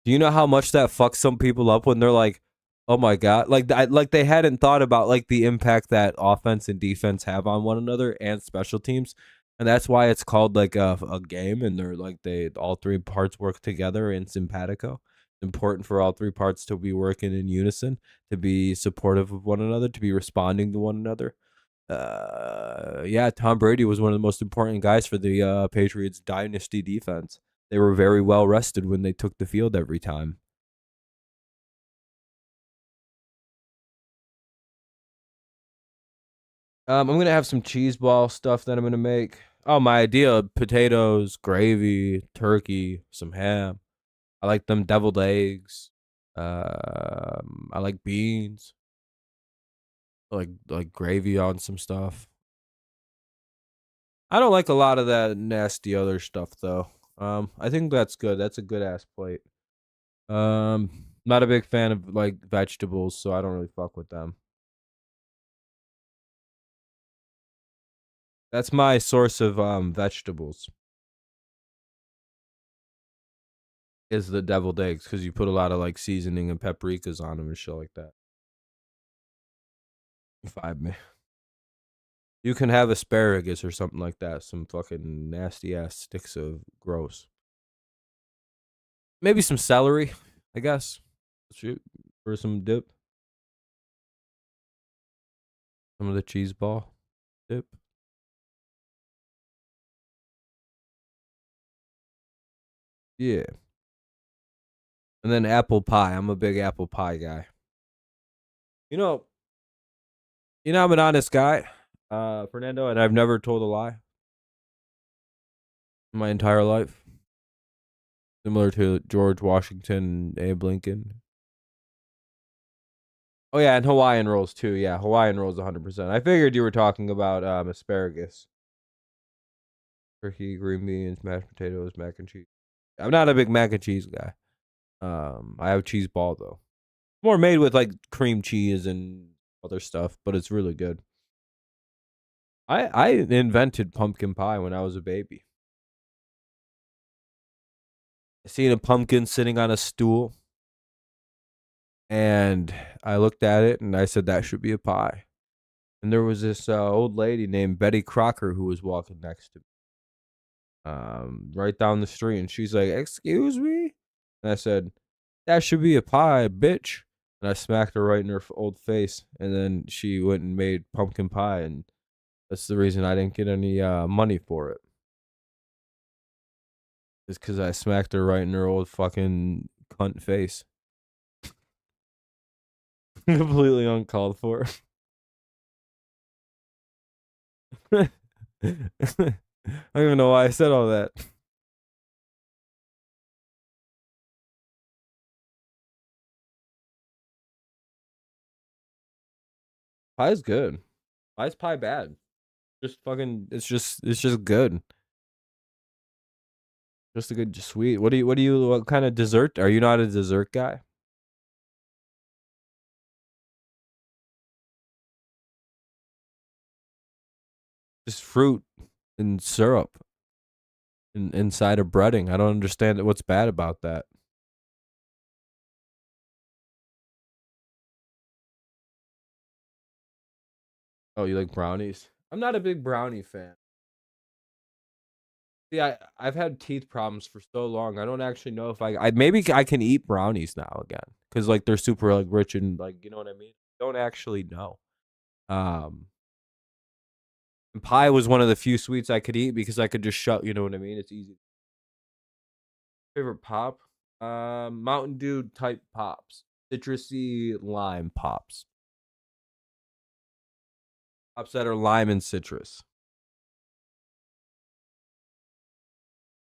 Do you know how much that fucks some people up when they're like, "Oh my god!" Like they hadn't thought about like the impact that offense and defense have on one another and special teams, and that's why it's called like a game, and they're like all three parts work together in simpatico. Important for all three parts to be working in unison, to be supportive of one another, to be responding to one another. Yeah, Tom Brady was one of the most important guys for the Patriots dynasty defense. They were very well rested when they took the field every time. I'm gonna have some cheese ball stuff that I'm gonna make. Oh, my idea: potatoes, gravy, turkey, some ham. I like them deviled eggs. I like beans. Like gravy on some stuff. I don't like a lot of that nasty other stuff though. I think that's good. That's a good ass plate. Not a big fan of like vegetables, so I don't really fuck with them. That's my source of vegetables is the deviled eggs because you put a lot of like seasoning and paprikas on them and shit like that. Vibe me. You can have asparagus or something like that. Some fucking nasty ass sticks of gross. Maybe some celery, I guess. Shoot, for some dip. Some of the cheese ball dip. Yeah. And then apple pie. I'm a big apple pie guy. You know, I'm an honest guy, Fernando, and I've never told a lie in my entire life. Similar to George Washington and Abe Lincoln. Oh yeah, and Hawaiian rolls too. Yeah, Hawaiian rolls 100%. I figured you were talking about asparagus, turkey, green beans, mashed potatoes, mac and cheese. I'm not a big mac and cheese guy. I have cheese ball though. More made with like cream cheese and other stuff, but it's really good. I invented pumpkin pie when I was a baby. I seen a pumpkin sitting on a stool, and I looked at it and I said that should be a pie. And there was this old lady named Betty Crocker who was walking next to me, right down the street, and she's like, "Excuse me," and I said, "That should be a pie, bitch." And I smacked her right in her old face, and then she went and made pumpkin pie, and that's the reason I didn't get any money for it. Is because I smacked her right in her old fucking cunt face. Completely uncalled for. I don't even know why I said all that. Pie's good. Why is pie bad? Just fucking. It's just good. Just a good sweet. What kind of dessert? Are you not a dessert guy? Just fruit and syrup inside of breading. I don't understand what's bad about that. Oh, you like brownies? I'm not a big brownie fan. See, I've had teeth problems for so long. I don't actually know if I maybe I can eat brownies now again because like they're super like rich and like you know what I mean. Don't actually know. Um, and pie was one of the few sweets I could eat because I could just shut. You know what I mean? It's easy. Favorite pop? Mountain Dew type pops, citrusy lime pops, pops that are lime and citrus.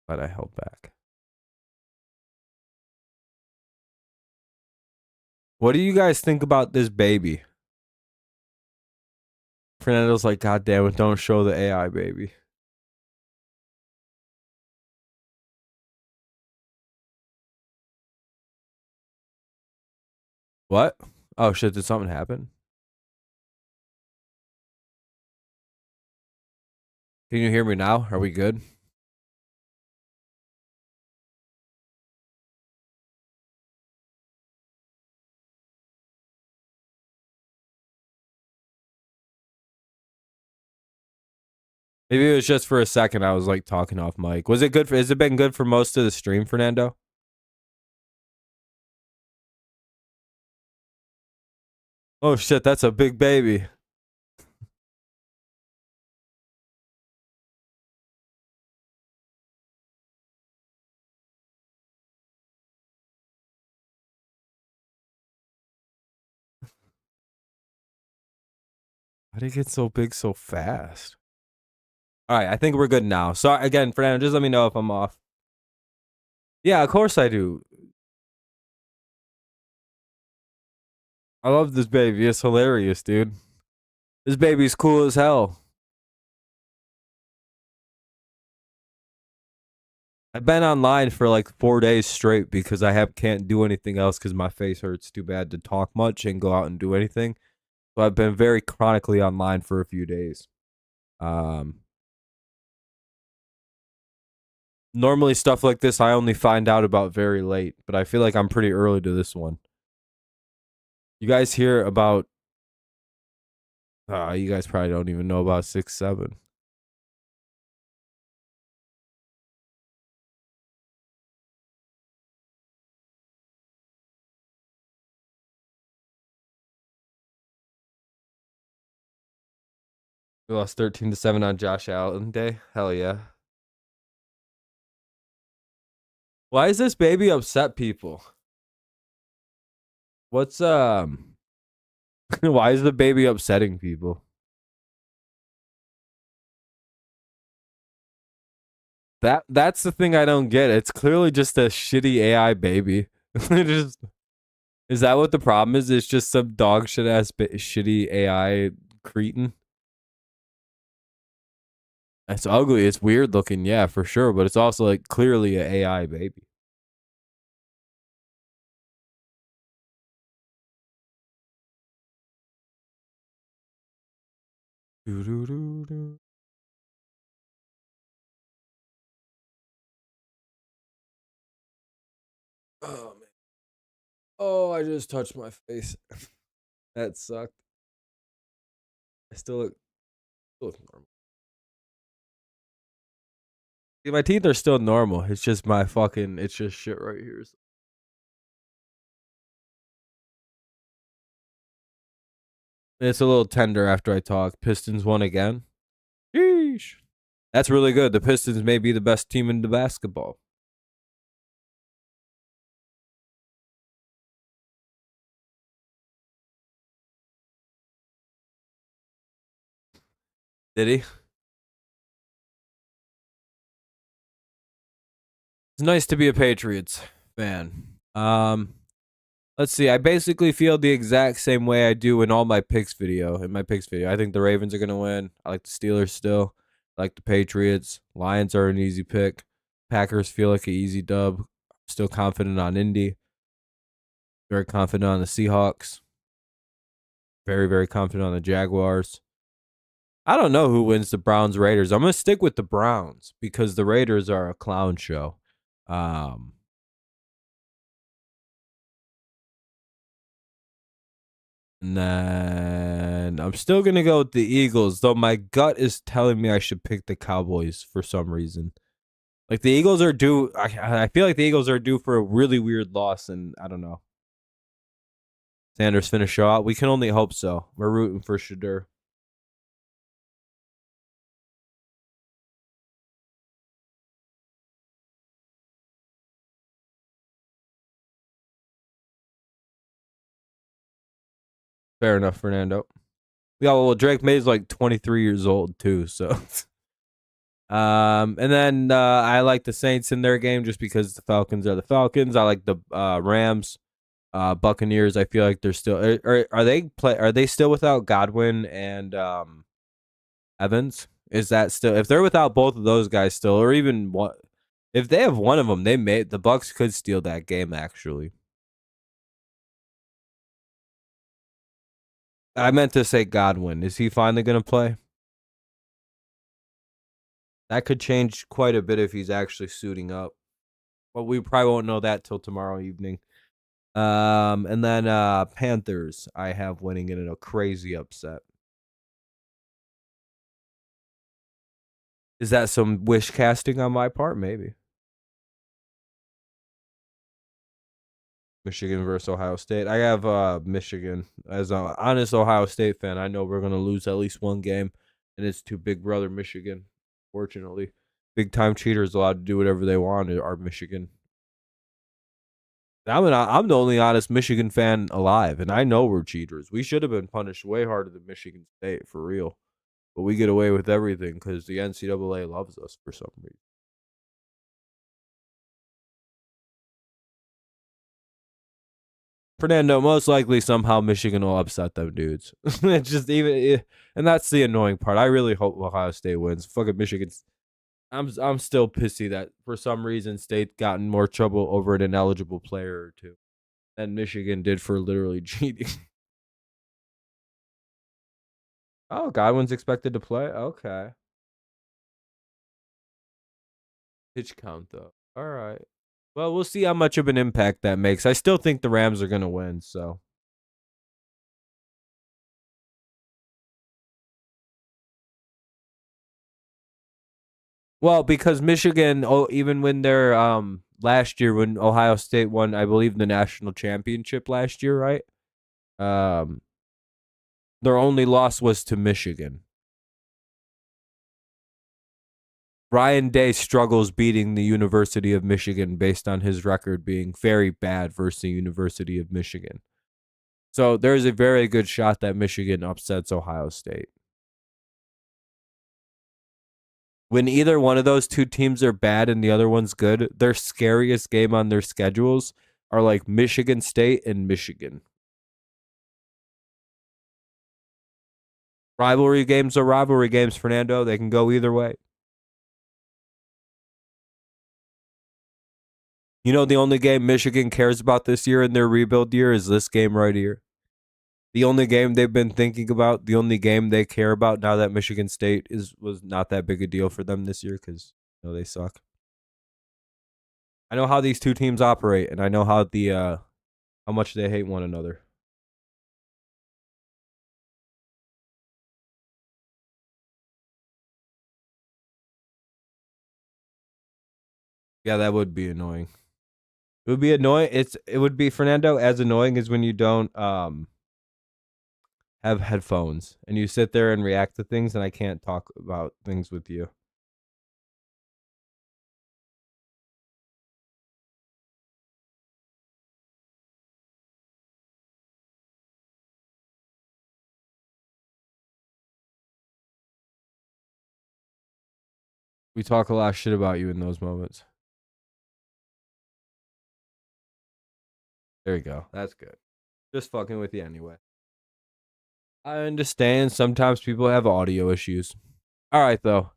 But I held back. What do you guys think about this baby? Fernando's like, God damn it, don't show the AI baby. What? Oh shit, did something happen? Can you hear me now? Are we good? Maybe it was just for a second I was like talking off mic. Was it good for has it been good for most of the stream, Fernando? Oh shit, that's a big baby. How did he get so big so fast? All right, I think we're good now. So again, Fernando, just let me know if I'm off. Yeah, of course I do. I love this baby. It's hilarious, dude. This baby's cool as hell. I've been online for like 4 days straight because can't do anything else because my face hurts too bad to talk much and go out and do anything. So I've been very chronically online for a few days. Um, Normally stuff like this I only find out about very late, but I feel like I'm pretty early to this one. You guys hear about? You guys probably don't even know about 6-7. We lost 13-7 on Josh Allen Day. Hell yeah. Why is this baby upset people? What's why is the baby upsetting people? That's the thing I don't get. It's clearly just a shitty AI baby. Just, is that what the problem is? It's just some dog shit ass shitty AI cretin. It's ugly. It's weird looking, yeah, for sure. But it's also like clearly an AI baby. Doo-doo-doo-doo. Oh man. Oh, I just touched my face. That sucked. I still look normal. See, my teeth are still normal. It's just it's just shit right here. It's a little tender after I talk. Pistons won again. Sheesh. That's really good. The Pistons may be the best team in the basketball. Did he? It's nice to be a Patriots fan. Let's see. I basically feel the exact same way I do in all my picks video. In my picks video, I think the Ravens are gonna win. I like the Steelers still. I like the Patriots. Lions are an easy pick. Packers feel like an easy dub. Still confident on Indy. Very confident on the Seahawks. Very, very confident on the Jaguars. I don't know who wins the Browns Raiders. I'm gonna stick with the Browns because the Raiders are a clown show. Um, and then I'm still gonna go with the Eagles, though my gut is telling me I should pick the Cowboys for some reason. Like the Eagles are due. I feel like the Eagles are due for a really weird loss, and I don't know. Sanders finish show out. We can only hope so. We're rooting for Shadur. Fair enough, Fernando. Yeah, well, Drake May's like 23 years old too, so. And then I like the Saints in their game just because the Falcons are the Falcons. I like the Rams, Buccaneers. I feel like they're still are they still without Godwin and Evans? Is that still if they're without both of those guys still, or even what? If they have one of them, the Bucks could steal that game. Actually, I meant to say Godwin. Is he finally gonna play? That could change quite a bit if he's actually suiting up. But we probably won't know that till tomorrow evening. And then Panthers, I have winning in a crazy upset. Is that some wish casting on my part? Maybe. Michigan versus Ohio State. I have Michigan as an honest Ohio State fan. I know we're gonna lose at least one game, and it's to Big Brother Michigan. Fortunately, big time cheaters allowed to do whatever they want. Are Michigan? I'm the only honest Michigan fan alive, and I know we're cheaters. We should have been punished way harder than Michigan State for real, but we get away with everything because the NCAA loves us for some reason. Fernando, most likely somehow Michigan will upset them dudes. It's just and that's the annoying part. I really hope Ohio State wins. Fucking Michigan's. I'm still pissy that for some reason State got in more trouble over an ineligible player or two than Michigan did for literally cheating. Oh, Godwin's expected to play. Okay, pitch count though. All right. Well, we'll see how much of an impact that makes. I still think the Rams are gonna win. So well, because Michigan, oh, even when they're last year when Ohio State won, I believe the national championship last year, right? Um, their only loss was to Michigan. Ryan Day struggles beating the University of Michigan based on his record being very bad versus the University of Michigan. So there's a very good shot that Michigan upsets Ohio State. When either one of those two teams are bad and the other one's good, their scariest game on their schedules are like Michigan State and Michigan. Rivalry games are rivalry games, Fernando. They can go either way. You know, the only game Michigan cares about this year in their rebuild year is this game right here. The only game they've been thinking about, the only game they care about now that Michigan State was not that big a deal for them this year because they suck. I know how these two teams operate, and I know how much they hate one another. Yeah, that would be annoying. It would be annoying. It would be Fernando as annoying as when you don't have headphones and you sit there and react to things, and I can't talk about things with you. We talk a lot of shit about you in those moments. There you go. That's good. Just fucking with you anyway. I understand sometimes people have audio issues. All right though.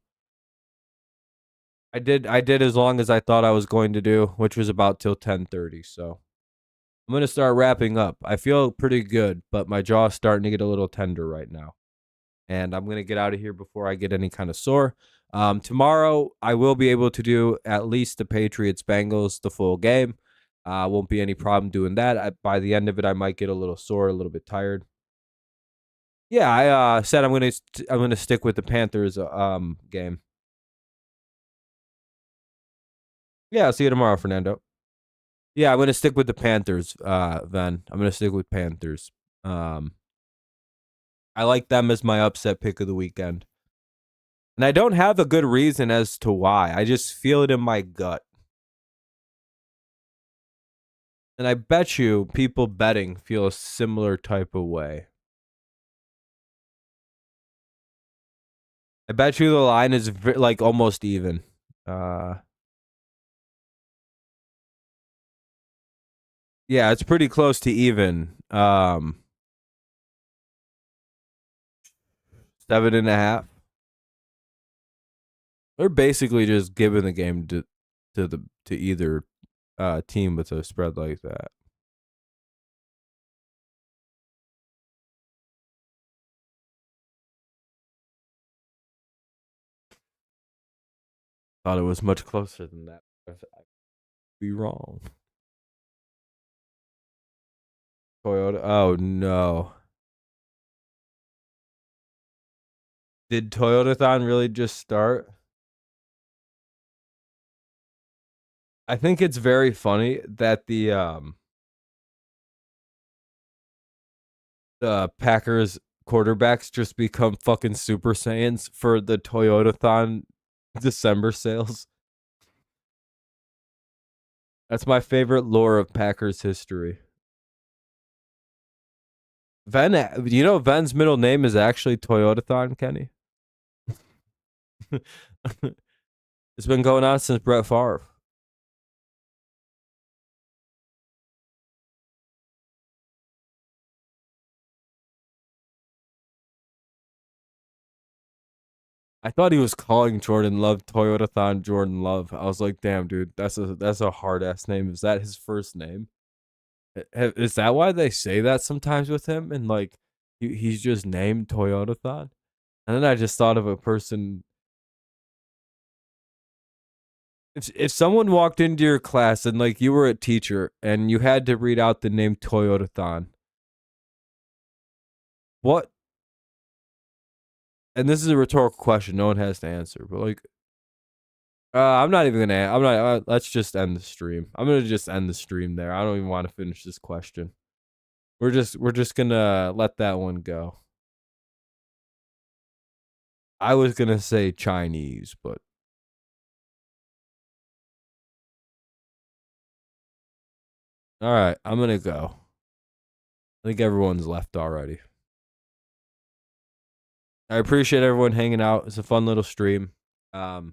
I did as long as I thought I was going to do, which was about till 10:30. So I'm gonna start wrapping up. I feel pretty good, but my jaw's starting to get a little tender right now. And I'm gonna get out of here before I get any kind of sore. Tomorrow I will be able to do at least the Patriots Bengals the full game. Won't be any problem doing that. By the end of it, I might get a little sore, a little bit tired. Yeah, I said I'm gonna stick with the Panthers game. Yeah, I'll see you tomorrow, Fernando. Yeah, I'm gonna stick with the Panthers, Ven. I'm gonna stick with Panthers. Um, I like them as my upset pick of the weekend. And I don't have a good reason as to why. I just feel it in my gut. And I bet you people betting feel a similar type of way. I bet you the line is like almost even. Uh, yeah, it's pretty close to even. 7.5. They're basically just giving the game to either team with a spread like that. Thought it was much closer than that. I'd be wrong. Toyota. Oh no. Did Toyotathon really just start? I think it's very funny that Packers quarterbacks just become fucking Super Saiyans for the Toyotathon December sales. That's my favorite lore of Packers history. Ven, you know Ven's middle name is actually Toyotathon, Kenny? It's been going on since Brett Favre. I thought he was calling Jordan Love Toyotathon Jordan Love. I was like, damn, dude, that's a hard ass name. Is that his first name? Is that why they say that sometimes with him? And like, he's just named Toyotathon. And then I just thought of a person. If someone walked into your class and like you were a teacher and you had to read out the name Toyotathon, what? And this is a rhetorical question. No one has to answer. But like, I'm not even gonna. I'm not. Let's just end the stream. I'm gonna just end the stream there. I don't even want to finish this question. We're just gonna let that one go. I was gonna say Chinese, but all right. I'm gonna go. I think everyone's left already. I appreciate everyone hanging out. It's a fun little stream. Have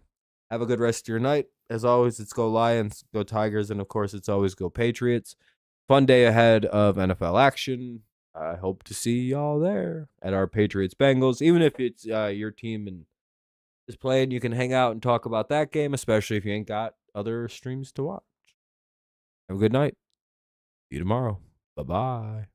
a good rest of your night. As always, it's go Lions, go Tigers, and of course, it's always go Patriots. Fun day ahead of NFL action. I hope to see y'all there at our Patriots Bengals. Even if it's your team and is playing, you can hang out and talk about that game, especially if you ain't got other streams to watch. Have a good night. See you tomorrow. Bye-bye.